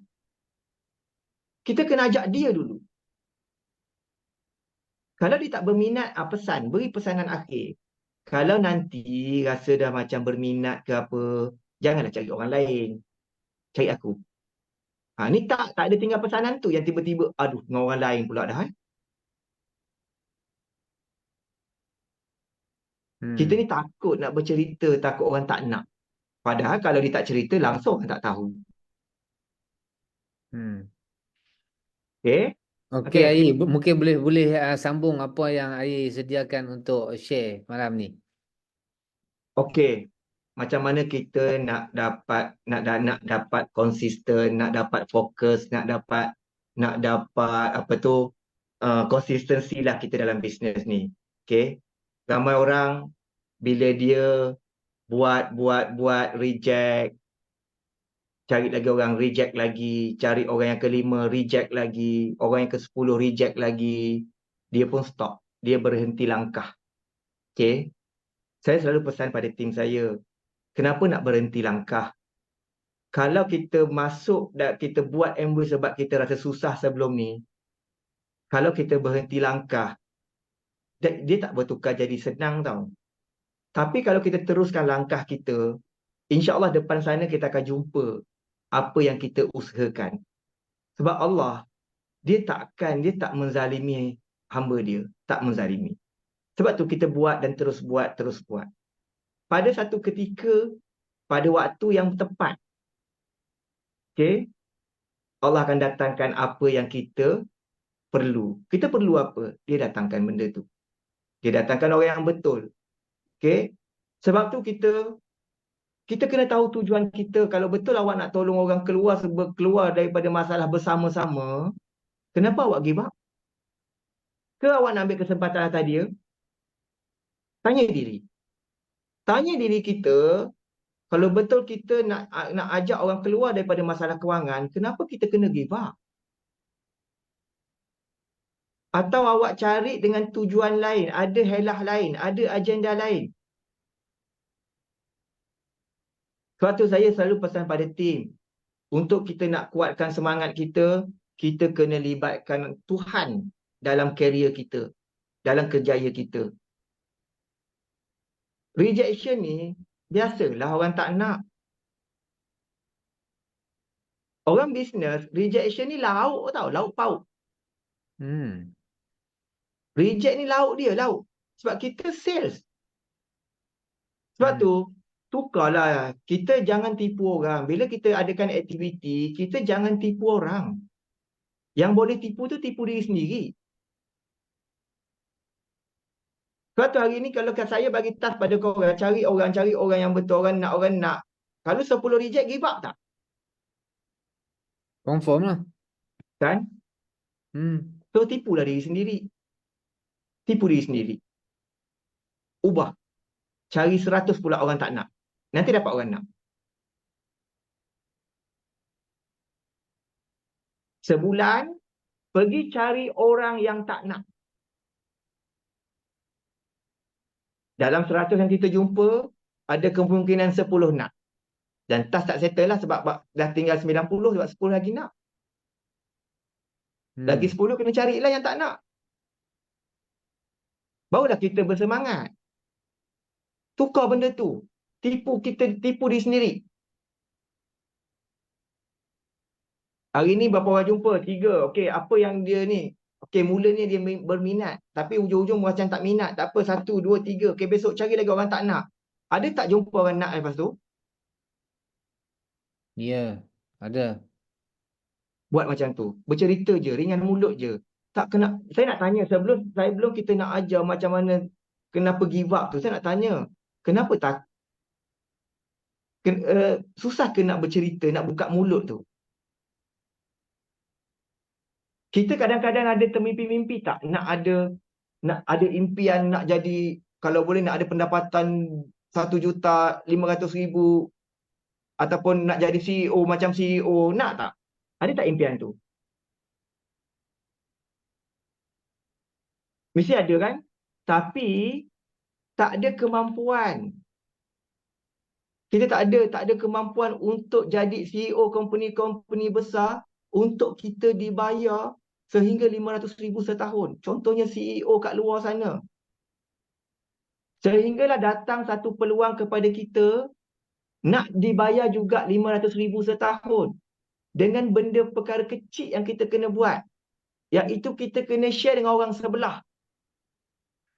Kita kena ajak dia dulu. Kalau dia tak berminat, pesan. Beri pesanan akhir. Kalau nanti rasa dah macam berminat ke apa, janganlah cari orang lain. Cari aku. Ni tak ada tinggal pesanan tu yang tiba-tiba, aduh, dengan orang lain pula dah. Kita ni takut nak bercerita, takut orang tak nak. Padahal kalau dia tak cerita, langsung orang tak tahu. Okay? Okey, Ayi, mungkin boleh sambung apa yang Ayi sediakan untuk share malam ni. Okey. Macam mana kita nak dapat konsisten, nak dapat fokus, nak dapat konsistensi lah kita dalam bisnes ni. Okey. Ramai orang bila dia buat reject, cari lagi orang reject lagi, cari orang yang kelima reject lagi, orang yang ke-10 reject lagi, dia pun stop, dia berhenti langkah. Okey. Saya selalu pesan pada tim saya, kenapa nak berhenti langkah? Kalau kita kita buat MW sebab kita rasa susah sebelum ni, kalau kita berhenti langkah, dia tak bertukar jadi senang tau. Tapi kalau kita teruskan langkah kita, insya-Allah depan sana kita akan jumpa apa yang kita usahakan. Sebab Allah, dia tak menzalimi hamba dia, tak menzalimi. Sebab tu kita buat dan terus buat. Pada satu ketika, pada waktu yang tepat, okay, Allah akan datangkan apa yang kita perlu. Kita perlu apa? Dia datangkan benda tu. Dia datangkan orang yang betul. Okay? Sebab tu kita kena tahu tujuan kita. Kalau betul awak nak tolong orang keluar daripada masalah bersama-sama, kenapa awak give up? Ke awak nak ambil kesempatan atas dia? Tanya diri. Tanya diri kita, kalau betul kita nak ajak orang keluar daripada masalah kewangan, kenapa kita kena give up? Atau awak cari dengan tujuan lain, ada helah lain, ada agenda lain. Sebab tu saya selalu pesan pada tim, untuk kita nak kuatkan semangat kita, kita kena libatkan Tuhan dalam karier kita, dalam kerjaya kita. Rejection ni, biasalah orang tak nak. Orang bisnes, rejection ni lauk tau, lauk pauk. Reject ni lauk dia, lauk. Sebab kita sales. Sebab tu, tukarlah. Kita jangan tipu orang. Bila kita adakan aktiviti, kita jangan tipu orang. Yang boleh tipu tu tipu diri sendiri. Sebab tu hari ni kalau saya bagi task pada korang, cari orang yang betul, orang nak. Kalau 10 reject, give up tak? Confirm lah. Kan? Hmm. So, tipulah diri sendiri. Tipu diri sendiri. Ubah. Cari 100 pula orang tak nak. Nanti dapat orang nak. Sebulan, pergi cari orang yang tak nak. Dalam 100 yang kita jumpa, ada kemungkinan 10 nak. Dan task tak settle lah sebab dah tinggal 90, sebab 10 lagi nak. Lagi 10 kena carilah yang tak nak. Barulah kita bersemangat. Tukar benda tu. Kita tipu diri sendiri. Hari ni berapa orang jumpa? 3. Okey, apa yang dia ni? Okey, mulanya dia berminat. Tapi ujung-ujung macam tak minat. Tak apa, 1, 2, 3. Okey, besok cari lagi orang tak nak. Ada tak jumpa orang nak lepas tu? Ya, ada. Buat macam tu. Bercerita je, ringan mulut je. Tak kena. Saya nak tanya sebelum kita nak ajar macam mana kenapa give up tu, saya nak tanya, kenapa tak susah ke nak bercerita, nak buka mulut tu? Kita kadang-kadang ada termimpi-mimpi tak nak ada impian nak jadi, kalau boleh nak ada pendapatan 1,500,000 ataupun nak jadi CEO macam CEO, nak tak? Ada tak impian tu? Mesti ada kan? Tapi tak ada kemampuan. Kita tak ada kemampuan untuk jadi CEO company besar untuk kita dibayar sehingga 500,000 setahun. Contohnya CEO kat luar sana. Sehinggalah datang satu peluang kepada kita nak dibayar juga 500,000 setahun. Dengan benda perkara kecil yang kita kena buat. Iaitu kita kena share dengan orang sebelah.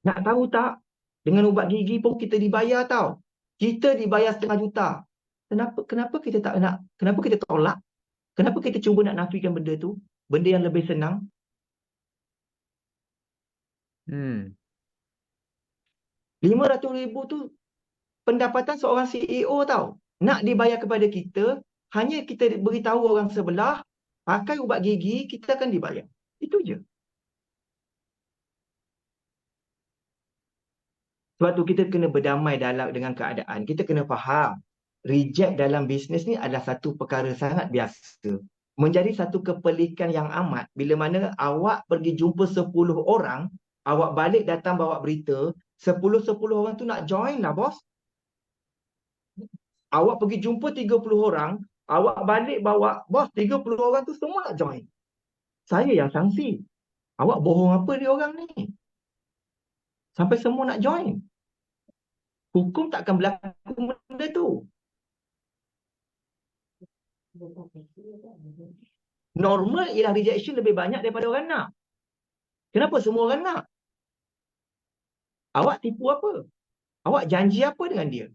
Nak tahu tak? Dengan ubat gigi pun kita dibayar tau. Kita dibayar 500,000. Kenapa kita tak nak? Kenapa kita tolak? Kenapa kita cuba nak nafikan benda tu? Benda yang lebih senang. 500,000 tu pendapatan seorang CEO tau. Nak dibayar kepada kita, hanya kita beritahu orang sebelah, pakai ubat gigi, kita akan dibayar. Itu je. Sebab tu kita kena berdamai dengan keadaan. Kita kena faham, reject dalam bisnes ni adalah satu perkara sangat biasa. Menjadi satu kepelikan yang amat. Bila mana awak pergi jumpa 10 orang, awak balik datang bawa berita, 10 orang tu nak join lah bos. Awak pergi jumpa 30 orang, awak balik bawa, bos 30 orang tu semua nak join. Saya yang sangsi. Awak bohong apa dia orang ni? Sampai semua nak join. Hukum takkan berlaku benda tu. Normal ialah rejection lebih banyak daripada orang nak. Kenapa semua orang nak? Awak tipu apa? Awak janji apa dengan dia?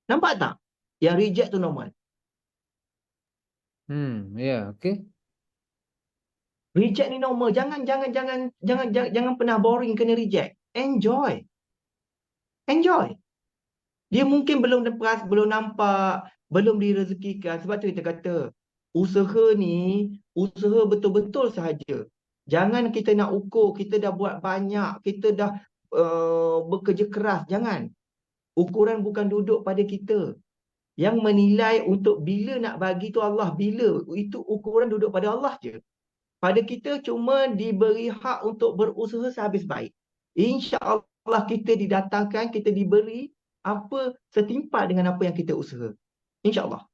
Nampak tak? Yang reject tu normal. Ya, okey. Reject ni normal. Jangan pernah boring kena reject. Enjoy. Dia mungkin belum nampak, belum direzekikan. Sebab tu kita kata, usaha ni, usaha betul-betul sahaja. Jangan kita nak ukur, kita dah buat banyak, kita dah bekerja keras. Jangan. Ukuran bukan duduk pada kita. Yang menilai untuk bila nak bagi tu Allah. Bila. Itu ukuran duduk pada Allah je. Pada kita cuma diberi hak untuk berusaha sehabis baik. InsyaAllah kita didatangkan, kita diberi apa setimpal dengan apa yang kita usaha. InsyaAllah.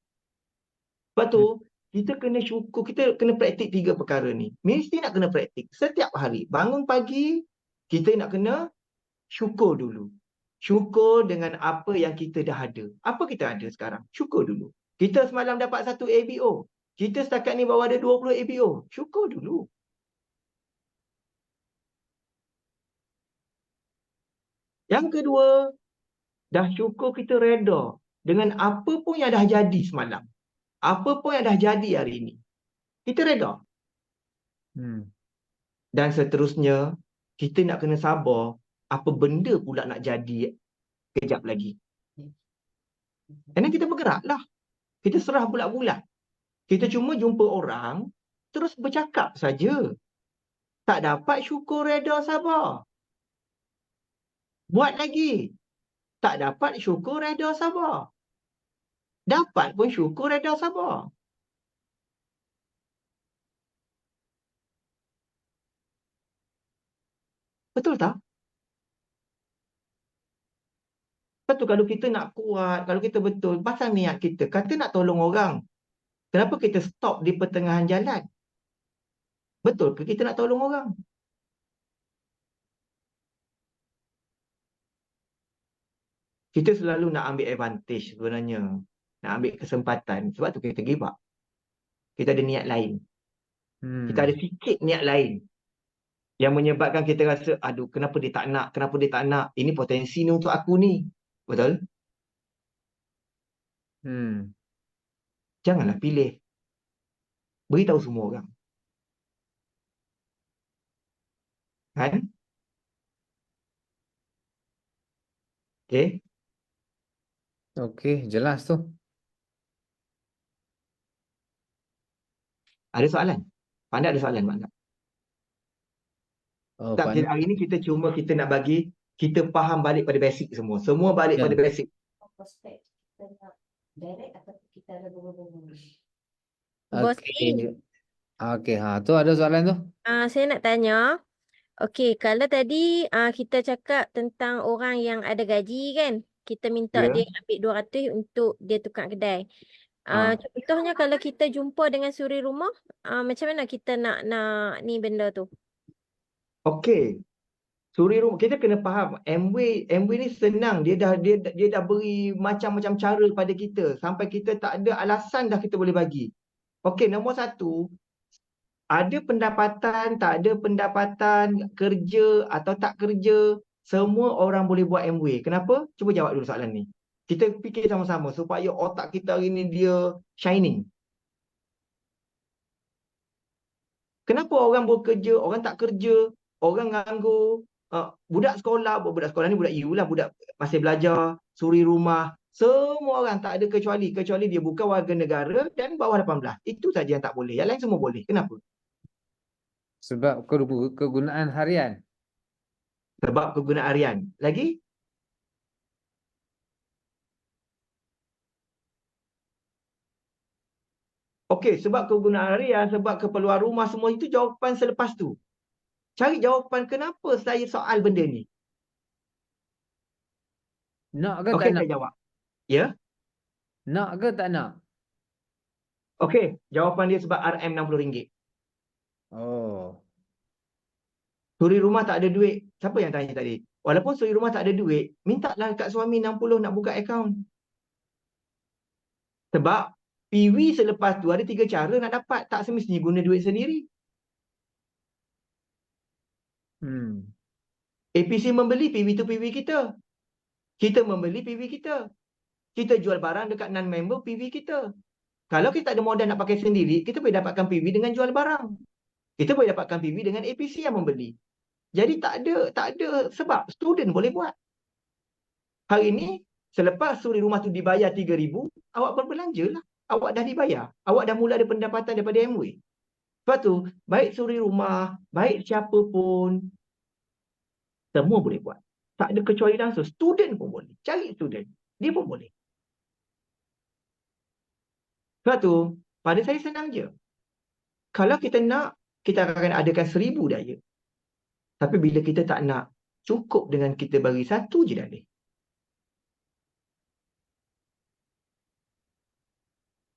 Lepas tu, kita kena syukur, kita kena praktik 3 perkara ni. Mesti nak kena praktik. Setiap hari. Bangun pagi, kita nak kena syukur dulu. Syukur dengan apa yang kita dah ada. Apa kita ada sekarang? Syukur dulu. Kita semalam dapat 1 ABO. Kita setakat ni baru ada 20 ABO. Syukur dulu. Yang kedua, dah syukur kita reda dengan apa pun yang dah jadi semalam. Apa pun yang dah jadi hari ini. Kita reda. Dan seterusnya, kita nak kena sabar apa benda pula nak jadi kejap lagi. Dan kita bergeraklah. Kita serah bulat-bulat. Kita cuma jumpa orang, terus bercakap saja. Tak dapat syukur, reda, sabar. Buat lagi. Tak dapat syukur, reda, sabar. Dapat pun syukur, reda, sabar. Betul tak? Lepas tu kalau kita nak kuat, kalau kita betul, pasal niat kita, kata nak tolong orang. Kenapa kita stop di pertengahan jalan? Betul ke kita nak tolong orang? Kita selalu nak ambil advantage sebenarnya. Nak ambil kesempatan. Sebab tu kita give up. Kita ada niat lain. Kita ada sikit niat lain. Yang menyebabkan kita rasa, aduh kenapa dia tak nak? Kenapa dia tak nak? Ini potensi ni untuk aku ni. Betul? Janganlah pilih. Beritahu semua orang. Kan? Okay. Okey, jelas tu. Ada soalan? Pandai ada soalan, Mak? Oh, Tak, pandai. hari ini kita cuma kita nak bagi, kita faham balik pada basic semua. Semua balik Ya. pada basic. Prospek kita nak direct atau kita ada berhubung. Bos Okey. Okey, tu ada soalan tu. Saya nak tanya. Okey, kalau tadi kita cakap tentang orang yang ada gaji kan, kita minta Ya. dia ambil 200 untuk dia tukar kedai. Ah. Contohnya kalau kita jumpa dengan suri rumah, macam mana kita nak ni benda tu? Okey. Suri rumah, kita kena faham Amway ni senang, dia dah beri macam-macam cara pada kita sampai kita tak ada alasan dah kita boleh bagi. Okey, nombor 1, ada pendapatan, tak ada pendapatan, kerja atau tak kerja, semua orang boleh buat Amway. Kenapa? Cuba jawab dulu soalan ni. Kita fikir sama-sama supaya otak kita hari ni dia shining. Kenapa orang bekerja, orang tak kerja, orang nganggur, budak sekolah ni budak EU lah, budak masih belajar, suri rumah, semua orang tak ada kecuali dia bukan warga negara dan bawah 18. Itu saja yang tak boleh. Yang lain semua boleh. Kenapa? Sebab kegunaan harian. Sebab kegunaan harian. Lagi? Okey, sebab kegunaan harian, sebab keperluan rumah, semua itu jawapan selepas tu. Cari jawapan kenapa saya soal benda ni. Nak ke tak Okey, nak? saya jawab. Ya? Nak ke tak nak? Okey, jawapan dia sebab RM RM60. Oh. Suri rumah tak ada duit. Siapa yang tanya tadi? Walaupun suri rumah tak ada duit, mintalah kat suami 60 nak buka akaun. Sebab PV selepas tu ada 3 cara nak dapat. Tak semestinya guna duit sendiri. APC membeli PV tu PV kita. Kita membeli PV kita. Kita jual barang dekat non-member PV kita. Kalau kita ada modal nak pakai sendiri, kita boleh dapatkan PV dengan jual barang. Kita boleh dapatkan PV dengan APC yang membeli. Jadi tak ada sebab student boleh buat. Hari ini, selepas suri rumah tu dibayar 3,000, awak berbelanjalah. Awak dah dibayar. Awak dah mula ada pendapatan daripada Amway. Sebab tu, baik suri rumah, baik siapa pun, semua boleh buat. Tak ada kecuali langsung. Student pun boleh. Cari student. Dia pun boleh. Sebab tu, pada saya senang je. Kalau kita nak, kita akan adakan 1000 daya. Tapi bila kita tak nak, cukup dengan kita bagi satu je dalih.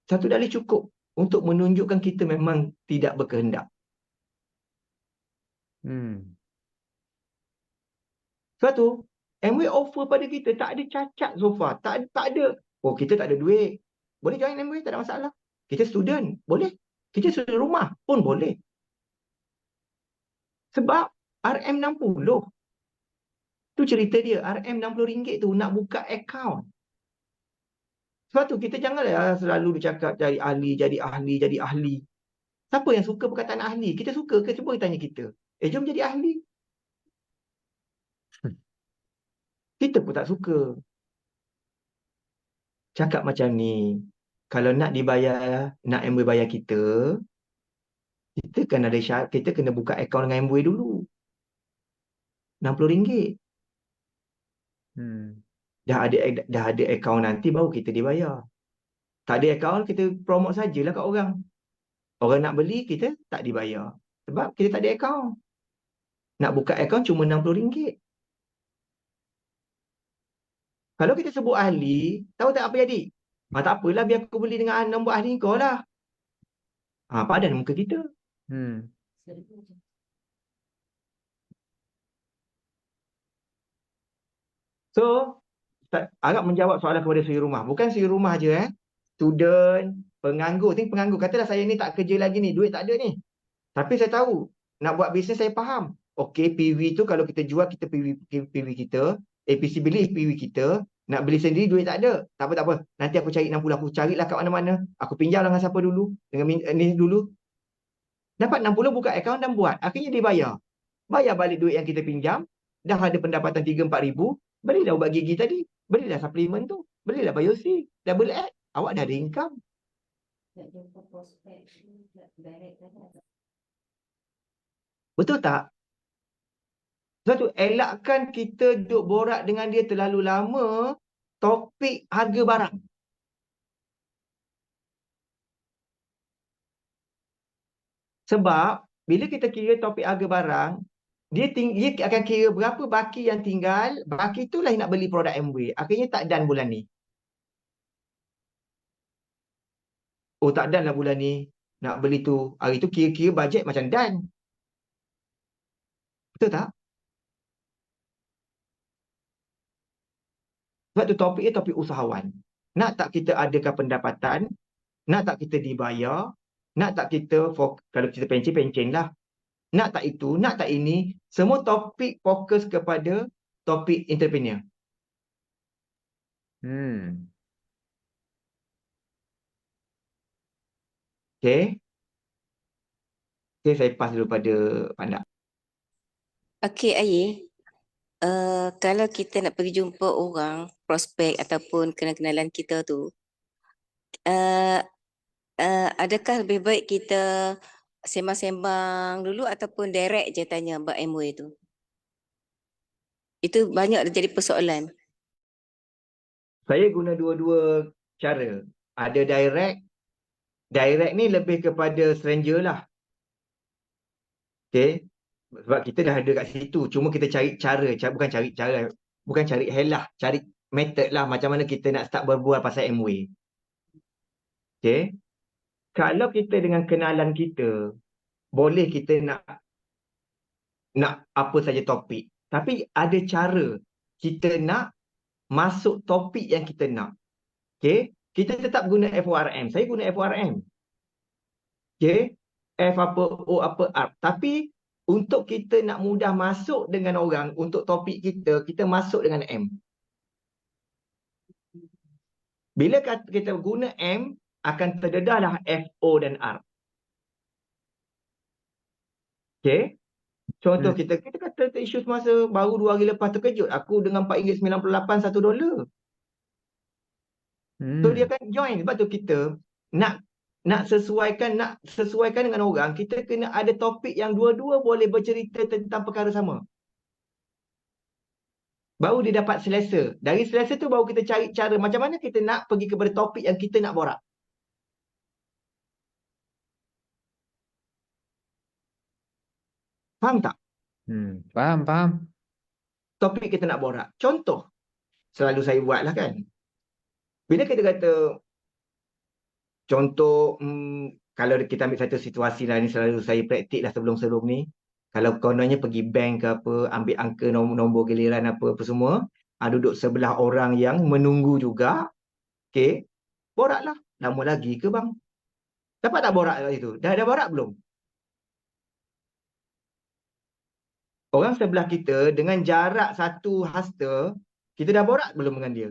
Satu dalih cukup untuk menunjukkan kita memang tidak berkehendak. Sebab tu, Amway offer pada kita tak ada cacat so far. Tak ada. Oh, kita tak ada duit. Boleh join Amway, tak ada masalah. Kita student, boleh. Kita suri rumah pun boleh. Sebab RM60. Tu cerita dia. RM60 tu nak buka akaun. Sebab tu kita janganlah selalu bercakap jadi ahli, jadi ahli, jadi ahli. Siapa yang suka perkataan ahli? Kita suka ke? Cuba tanya kita. Jom jadi ahli. Kita pun tak suka. Cakap macam ni. Kalau nak dibayar, nak Amway bayar kita, kita kena ada syarat, kita kena buka akaun dengan Amway dulu. RM60. Dah ada akaun nanti baru kita dibayar. Tak ada akaun, kita promote sajalah kat orang. Orang nak beli, kita tak dibayar. Sebab kita tak ada akaun. Nak buka akaun cuma RM60. Kalau kita sebut ahli, tahu tak apa jadi? Tak apalah, biar aku beli dengan nombor ahli kau lah. Padan muka kita. So, agak menjawab soalan kepada suri rumah. Bukan suri rumah je, student, penganggur. Think penganggur. Katalah saya ni tak kerja lagi ni, duit tak ada ni. Tapi saya tahu, nak buat bisnes saya faham. Okey, PV tu kalau kita jual, kita PV kita. APC beli PV kita. Nak beli sendiri, duit tak ada. Tak apa, tak apa. Nanti aku cari 60. Aku carilah kat mana-mana. Aku pinjam dengan siapa dulu. Dengan ni dulu. Dapat 60, buka akaun dan buat. Akhirnya dia bayar. Bayar balik duit yang kita pinjam. Dah ada pendapatan 3-4 ribu. Belilah ubat gigi tadi. Belilah suplemen tu. Belilah biosi. Double add. Awak dah ada income. Nak jumpa prospek direct kan? Betul tak? Sebab tu elakkan kita duduk borak dengan dia terlalu lama topik harga barang. Sebab bila kita kira topik harga barang, dia akan kira berapa baki yang tinggal, baki itulah yang nak beli produk Amway. Akhirnya tak done bulan ni. Oh, tak done lah bulan ni. Nak beli tu. Hari tu kira-kira bajet macam done. Betul tak? Sebab tu topiknya topik usahawan. Nak tak kita adakan pendapatan, nak tak kita dibayar, nak tak kita, kalau kita pencen lah. Nak tak itu, nak tak ini, semua topik fokus kepada topik entrepreneur. Okay. Okay, saya pass dulu pada Pandak. Okey, Ayi. Kalau kita nak pergi jumpa orang, prospek ataupun kenalan kita tu, adakah lebih baik kita sembang-sembang dulu ataupun direct je tanya Mbak Amway tu? Itu banyak jadi persoalan. Saya guna dua-dua cara. Ada direct. Direct ni lebih kepada stranger lah. Okay. Sebab kita dah ada kat situ. Cuma kita cari cara. Bukan cari hell lah. Cari method lah. Macam mana kita nak start berbual pasal Amway. Okay. Kalau kita dengan kenalan kita, boleh kita nak apa saja topik. Tapi ada cara kita nak masuk topik yang kita nak. Okay. Kita tetap guna FORM. Saya guna FORM. Okay. F apa, O apa, R. Tapi untuk kita nak mudah masuk dengan orang untuk topik kita, kita masuk dengan M. Bila kita guna M, akan terdedahlah F, O dan R. Okay. Contoh kita kata isu semasa baru 2 hari lepas terkejut. Aku dengan RM4.98 $1. So dia akan join. Sebab tu kita nak nak sesuaikan dengan orang, kita kena ada topik yang dua-dua boleh bercerita tentang perkara sama. Baru dia dapat selesa. Dari selesa tu baru kita cari cara macam mana kita nak pergi kepada topik yang kita nak borak. Faham tak? Faham. Topik kita nak borak. Contoh, selalu saya buat lah kan. Bila kita kata, contoh, kalau kita ambil satu situasi lah ni, selalu saya praktik lah sebelum-sebelum ni. Kalau kononnya pergi bank ke apa, ambil angka nombor giliran apa semua, duduk sebelah orang yang menunggu juga, okay, borak lah. Lama lagi ke bang? Dapat tak borak kat situ? Dah borak belum? Orang sebelah kita dengan jarak satu hasta, kita dah borak belum dengan dia?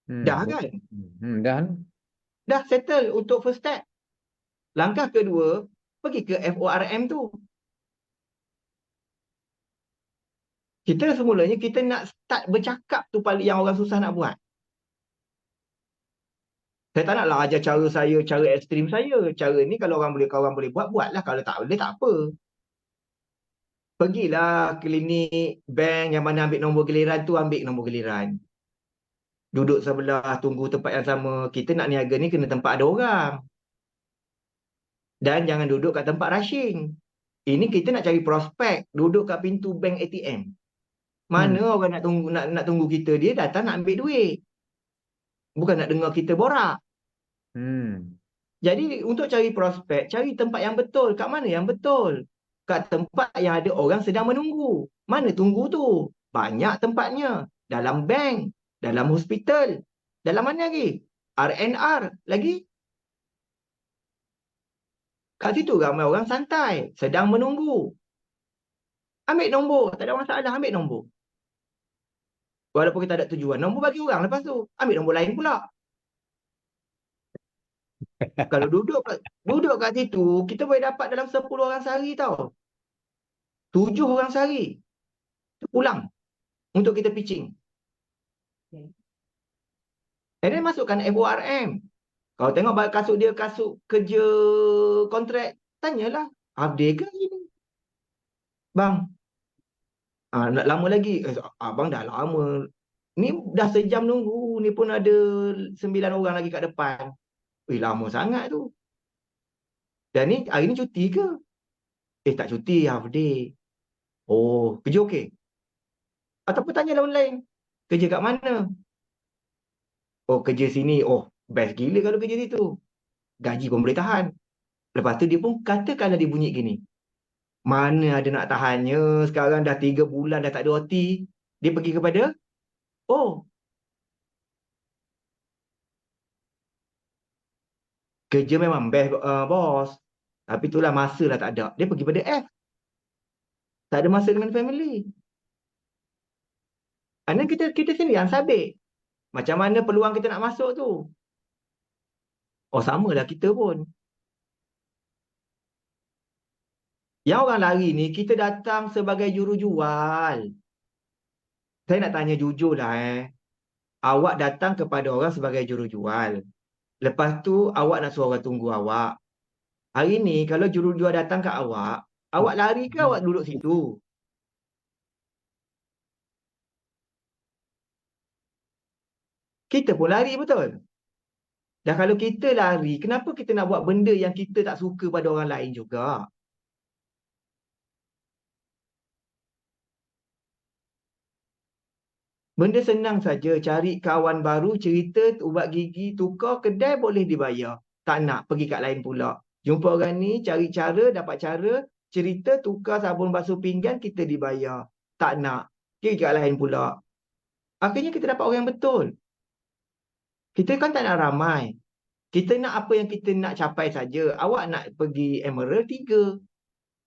Dah kan? Dah. Dah settle untuk first step. Langkah kedua, pergi ke FORM tu. Kita semulanya kita nak start bercakap tu paling yang orang susah nak buat. Saya tak naklah ajar cara saya, cara ekstrim saya. Cara ni kalau orang boleh buat, buatlah. Kalau tak boleh, tak apa. Pergilah klinik bank yang mana ambil nombor giliran tu, ambil nombor giliran. Duduk sebelah, tunggu tempat yang sama. Kita nak niaga ni kena tempat ada orang. Dan jangan duduk kat tempat rushing. Ini kita nak cari prospek, duduk kat pintu bank ATM. Mana orang nak tunggu kita, dia datang nak ambil duit. Bukan nak dengar kita borak. Jadi untuk cari prospek, cari tempat yang betul. Kat mana yang betul? Kat tempat yang ada orang sedang menunggu. Mana tunggu tu? Banyak tempatnya. Dalam bank, dalam hospital. Dalam mana lagi? RNR lagi. Kat situ ramai orang santai, sedang menunggu. Ambil nombor, tak ada masalah, ambil nombor. Walaupun kita ada tujuan, nombor bagi orang lepas tu. Ambil nombor lain pula. Kalau duduk kat situ, kita boleh dapat dalam 10 orang sehari tau. 7 orang sehari. Pulang untuk kita pitching. And then masukkan FORM. Kalau tengok kasut dia, kasut kerja kontrak, tanyalah, update ke ini? Bang, nak lama lagi? Abang dah lama. Ni dah sejam nunggu. Ni pun ada 9 orang lagi kat depan. Lama sangat tu. Dan ni hari ni cuti ke? Tak cuti, half day. Oh, kerja okey? Ataupun tanya lain-lain. Kerja kat mana? Oh, kerja sini. Oh, best gila kalau kerja situ. Gaji pun boleh tahan. Lepas tu dia pun katakanlah dia bunyi gini. Mana ada nak tahannya. Sekarang dah 3 bulan dah tak ada OT. Dia pergi kepada, kerja memang best, bos. Tapi itulah masa lah tak ada. Dia pergi pada F. Tak ada masa dengan family. Dan kita sendiri yang sabit. Macam mana peluang kita nak masuk tu? Samalah kita pun. Yang orang lari ni, kita datang sebagai jurujual. Saya nak tanya jujur lah. Awak datang kepada orang sebagai jurujual. Lepas tu, awak nak suruh orang tunggu awak. Hari ni, kalau jurujual datang ke awak lari ke awak duduk situ? Kita pun lari, betul? Dan kalau kita lari, kenapa kita nak buat benda yang kita tak suka pada orang lain juga? Benda senang saja, cari kawan baru, cerita, ubat gigi, tukar, kedai boleh dibayar. Tak nak, pergi kat lain pula. Jumpa orang ni, cari cara, dapat cara, cerita, tukar sabun basuh pinggan, kita dibayar. Tak nak, pergi kat lain pula. Akhirnya kita dapat orang yang betul. Kita kan tak nak ramai. Kita nak apa yang kita nak capai saja. Awak nak pergi Emerald 3.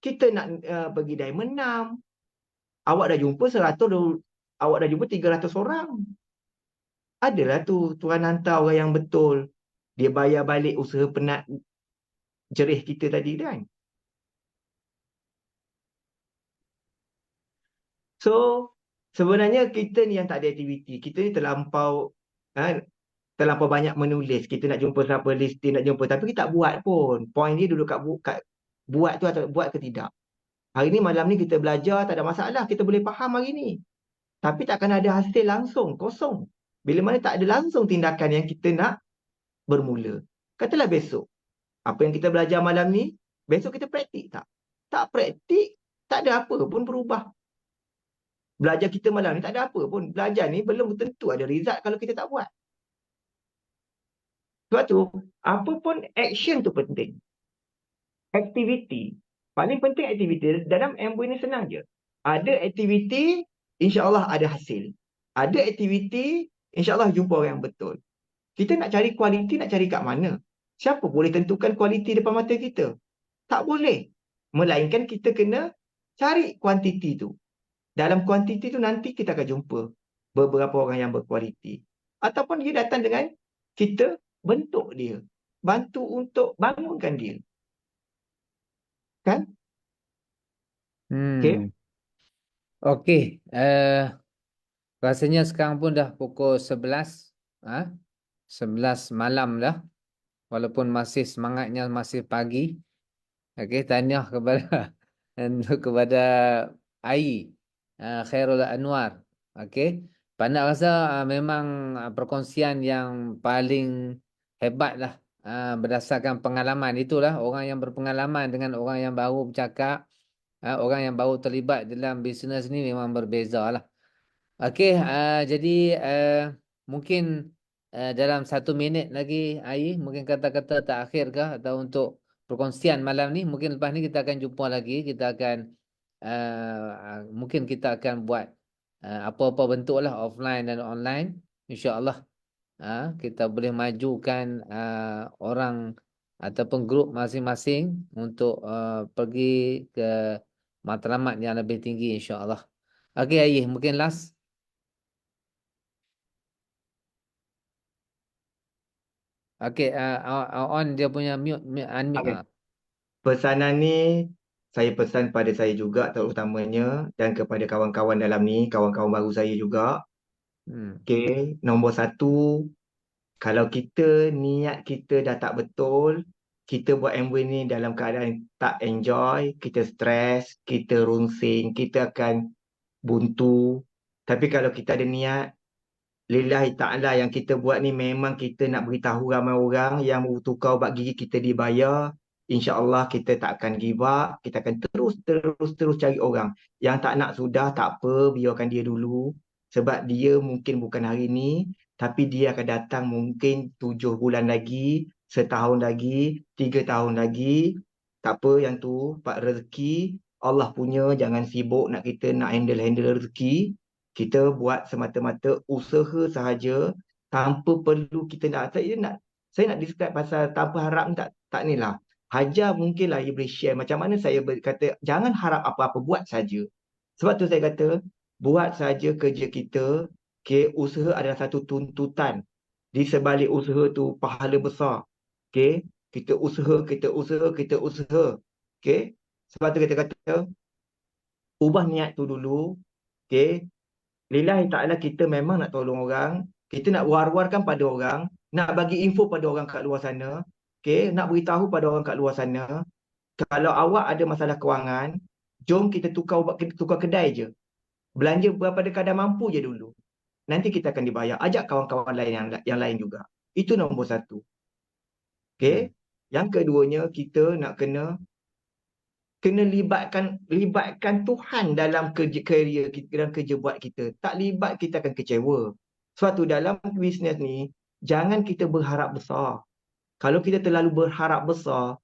Kita nak pergi Diamond 6. Awak dah jumpa 100, awak dah jumpa 300 orang. Adalah tu Tuhan hantar orang yang betul. Dia bayar balik usaha penat jerih kita tadi kan. So, sebenarnya kita ni yang tak ada aktiviti. Kita ni terlampau terlampau banyak menulis. Kita nak jumpa siapa, listing nak jumpa. Tapi kita tak buat pun. Point dia duduk kat buat tu atau buat ke tidak. Hari ni malam ni kita belajar, tak ada masalah. Kita boleh faham hari ni. Tapi takkan ada hasil langsung, kosong. Bila mana tak ada langsung tindakan yang kita nak bermula. Katalah besok. Apa yang kita belajar malam ni, besok kita praktik tak? Tak praktik, tak ada apa pun berubah. Belajar kita malam ni tak ada apa pun. Belajar ni belum tentu ada result kalau kita tak buat. Sebab tu, apa pun action tu penting. Aktiviti. Paling penting aktiviti. Dalam MBA ni senang je. Ada aktiviti, insya-Allah ada hasil. Ada aktiviti, insya-Allah jumpa orang yang betul. Kita nak cari kualiti, nak cari kat mana? Siapa boleh tentukan kualiti depan mata kita? Tak boleh. Melainkan kita kena cari kuantiti tu. Dalam kuantiti tu nanti kita akan jumpa beberapa orang yang berkualiti. Ataupun dia datang dengan kita bentuk dia. Bantu untuk bangunkan dia. Kan? Okey. Okey. Rasanya sekarang pun dah pukul 11. 11 malam dah. Walaupun masih semangatnya masih pagi. Okey, tahniah kepada kepada Ai. Khairul Anwar. Okey. Pandak rasa memang perkongsian yang paling hebat lah. Berdasarkan pengalaman. Itulah orang yang berpengalaman dengan orang yang baru bercakap. Orang yang baru terlibat dalam bisnes ni memang berbeza lah. Okey. Jadi mungkin dalam 1 minit lagi Ai, mungkin kata-kata terakhir ke atau untuk perkongsian malam ni. Mungkin lepas ni kita akan jumpa lagi. Kita akan mungkin kita akan buat apa-apa bentuk lah, offline dan online. InsyaAllah kita boleh majukan orang ataupun grup masing-masing untuk pergi ke matlamat yang lebih tinggi insyaAllah. Okey Ayih, mungkin last. Okey, on dia punya mute, unmute. Okay. Pesanan ni saya pesan pada saya juga terutamanya dan kepada kawan-kawan dalam ni, kawan-kawan baru saya juga. Okey, nombor 1, kalau kita niat kita dah tak betul, kita buat MW ni dalam keadaan tak enjoy, kita stres, kita runsing, kita akan buntu. Tapi kalau kita ada niat, lillahi ta'ala yang kita buat ni memang kita nak beritahu ramai orang yang tukar ubat gigi kita dibayar. InsyaAllah kita tak akan give up. Kita akan terus cari orang. Yang tak nak sudah, tak apa. Biarkan dia dulu. Sebab dia mungkin bukan hari ni. Tapi dia akan datang mungkin 7 bulan lagi. Setahun lagi. 3 tahun lagi. Tak apa yang tu. Pak rezeki. Allah punya. Jangan sibuk nak kita nak handle rezeki. Kita buat semata-mata usaha sahaja tanpa perlu kita nak. Saya nak describe pasal tanpa harap ni tak ni lah. Hajar mungkinlah ia boleh share macam mana saya berkata jangan harap apa-apa, buat saja. Sebab tu saya kata buat saja kerja kita. Okay, usaha adalah satu tuntutan. Di sebalik usaha tu pahala besar. Okay, kita usaha. Okay, sebab tu kita kata ubah niat tu dulu. Okay, lillahi ta'ala kita memang nak tolong orang. Kita nak war-warkan pada orang. Nak bagi info pada orang kat luar sana. Okay, nak beritahu pada orang kat luar sana. Kalau awak ada masalah kewangan, jom kita tukar kedai je. Belanja pada kadar mampu je dulu. Nanti kita akan dibayar. Ajak kawan-kawan lain yang lain juga. Itu nombor 1. Okay. Yang keduanya, kita nak kena libatkan Tuhan dalam kerja kita, dalam kerja buat kita. Tak libat, kita akan kecewa. Sebab tu dalam bisnes ni, jangan kita berharap besar. Kalau kita terlalu berharap besar,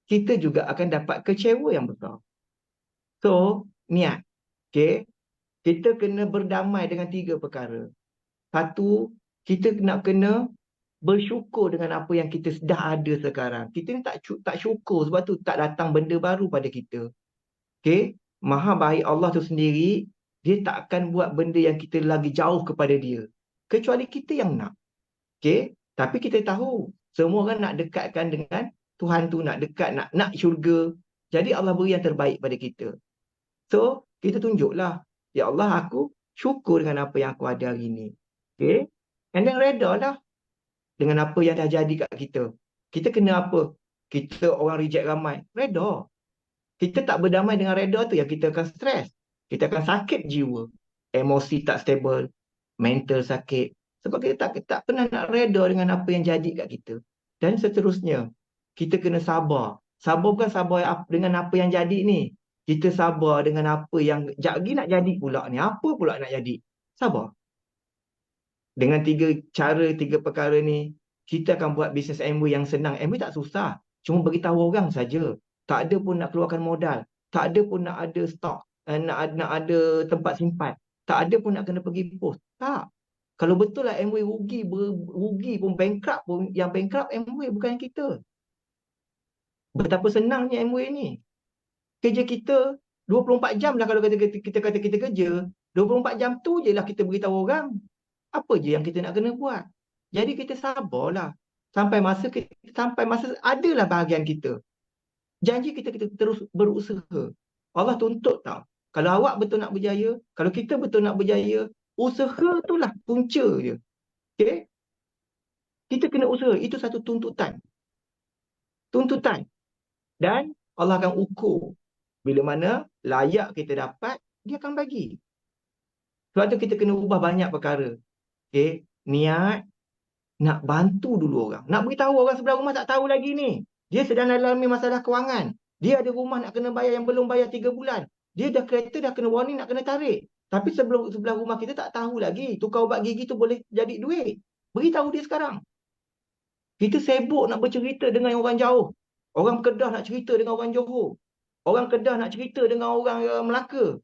kita juga akan dapat kecewa yang besar. So, niat. Okay. Kita kena berdamai dengan 3 perkara. 1, kita nak kena bersyukur dengan apa yang kita dah ada sekarang. Kita ni tak syukur sebab tu tak datang benda baru pada kita. Okay. Maha baik Allah tu sendiri, dia tak akan buat benda yang kita lagi jauh kepada dia. Kecuali kita yang nak. Okay. Tapi kita tahu, semua orang nak dekatkan dengan Tuhan tu, nak dekat, nak syurga. Jadi Allah beri yang terbaik pada kita. So, kita tunjuklah, ya Allah, aku syukur dengan apa yang aku ada hari ini. Okay. And then reda lah. dengan apa yang dah jadi kat kita. Kita kena apa? Kita orang reject ramai. Reda. Kita tak berdamai dengan reda tu yang kita akan stres. Kita akan sakit jiwa. Emosi tak stable. Mental sakit. Sebab kita tak pernah nak reda dengan apa yang jadi kat kita. Dan seterusnya, kita kena sabar. Sabar bukan sabar dengan apa yang jadi ni. Kita sabar dengan apa yang lagi nak jadi pula ni. Apa pula nak jadi? Sabar. Dengan 3 perkara ni, kita akan buat bisnes MW yang senang. MW tak susah. Cuma beritahu orang saja. Tak ada pun nak keluarkan modal. Tak ada pun nak ada stok. Nak ada tempat simpan. Tak ada pun nak kena pergi post. Tak. Kalau betul lah MW rugi pun bankrupt pun, yang bankrupt MW bukan kita. Betapa senangnya MW ni. Kerja kita 24 jam lah kalau kita kata kita kerja. 24 jam tu je lah kita beritahu orang. Apa je yang kita nak kena buat. Jadi kita sabarlah. Sampai masa adalah bahagian kita. Janji kita terus berusaha. Allah tuntut tau. Kalau awak betul nak berjaya, kalau kita betul nak berjaya, usaha itulah punca dia. Okay? Kita kena usaha. Itu satu tuntutan. Tuntutan. Dan Allah akan ukur. Bila mana layak kita dapat, dia akan bagi. Sebab tu kita kena ubah banyak perkara. Okay? Niat nak bantu dulu orang. Nak beritahu orang sebelah rumah tak tahu lagi ni. Dia sedang alami masalah kewangan. Dia ada rumah nak kena bayar yang belum bayar 3 bulan. Dia dah kereta dah kena warning nak kena tarik. Tapi sebelah rumah kita tak tahu lagi. Tukar ubat gigi tu boleh jadi duit. Beritahu dia sekarang. Kita sibuk nak bercerita dengan orang jauh. Orang Kedah nak cerita dengan orang Johor. Orang Kedah nak cerita dengan orang Melaka.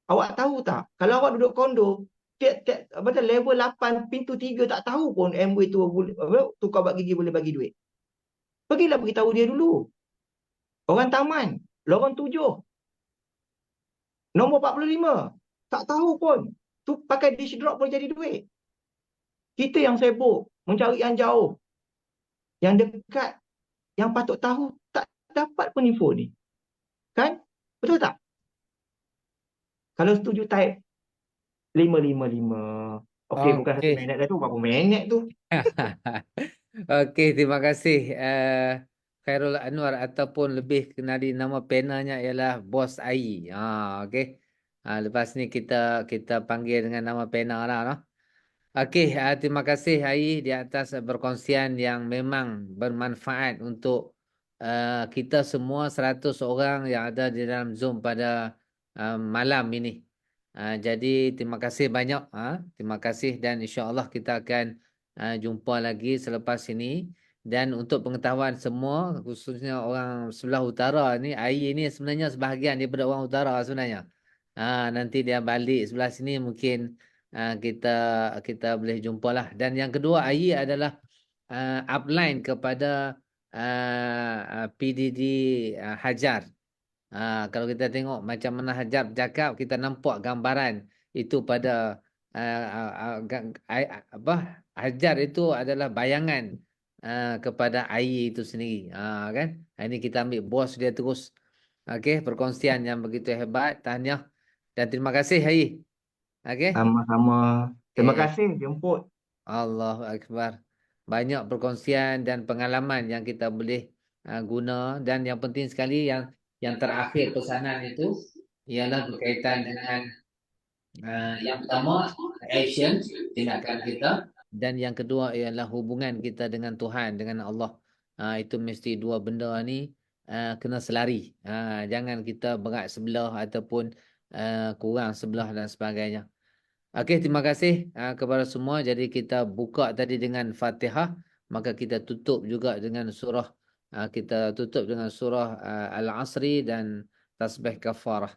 Awak tahu tak? Kalau awak duduk kondo, level 8 pintu 3 tak tahu pun MW tu tukar ubat gigi boleh bagi duit. Pergilah beritahu dia dulu. Orang Taman, lorong 7, nombor 45, tak tahu pun tu pakai dish drop boleh jadi duit. Kita yang sibuk mencari yang jauh, yang dekat, yang patut tahu tak dapat pun info ni. Kan? Betul tak? Kalau setuju type 555. Okey, bukan 1 minit dah tu, berapa minit tu? Okey, terima kasih Khairul Anwar, ataupun lebih kenali nama penanya ialah Bos Ai. Okey. Lepas ni kita panggil dengan nama pena lah. No? Okey, terima kasih Ai di atas perkongsian yang memang bermanfaat untuk kita semua 100 orang yang ada di dalam Zoom pada malam ini. Jadi terima kasih banyak. Terima kasih, dan insya-Allah kita akan jumpa lagi selepas ini. Dan untuk pengetahuan semua, khususnya orang sebelah utara ni, Ai ni sebenarnya sebahagian daripada orang utara sebenarnya. Nanti dia balik sebelah sini mungkin kita boleh jumpa lah. Dan yang kedua, Ai adalah upline kepada PDD Hajar. Kalau kita tengok macam mana Hajar bercakap, kita nampak gambaran itu pada Hajar itu adalah bayangan kepada Ai itu sendiri. Kan? Ini kita ambil bos dia terus. Okey, perkongsian yang begitu hebat. Tahniah dan terima kasih Ai. Okey. Sama-sama. Terima Okey. kasih jemput. Allahu Akbar. Banyak perkongsian dan pengalaman yang kita boleh guna, dan yang penting sekali yang terakhir pesanan itu ialah berkaitan dengan yang pertama action, tindakan kita, dan yang kedua ialah hubungan kita dengan Tuhan, dengan Allah. Itu mesti dua benda ni kena selari. Jangan kita berat sebelah ataupun kurang sebelah dan sebagainya. Okey, terima kasih kepada semua. Jadi kita buka tadi dengan Fatihah, maka kita tutup juga dengan surah Al-Asri dan tasbih kafarah.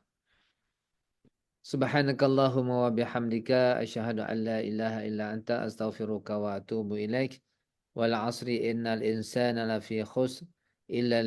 Subhanakallahumma wa bihamdika asyhadu an la ilaha illa anta astaghfiruka wa atubu ilaik. Wal 'asri innal insana lafi khusr illa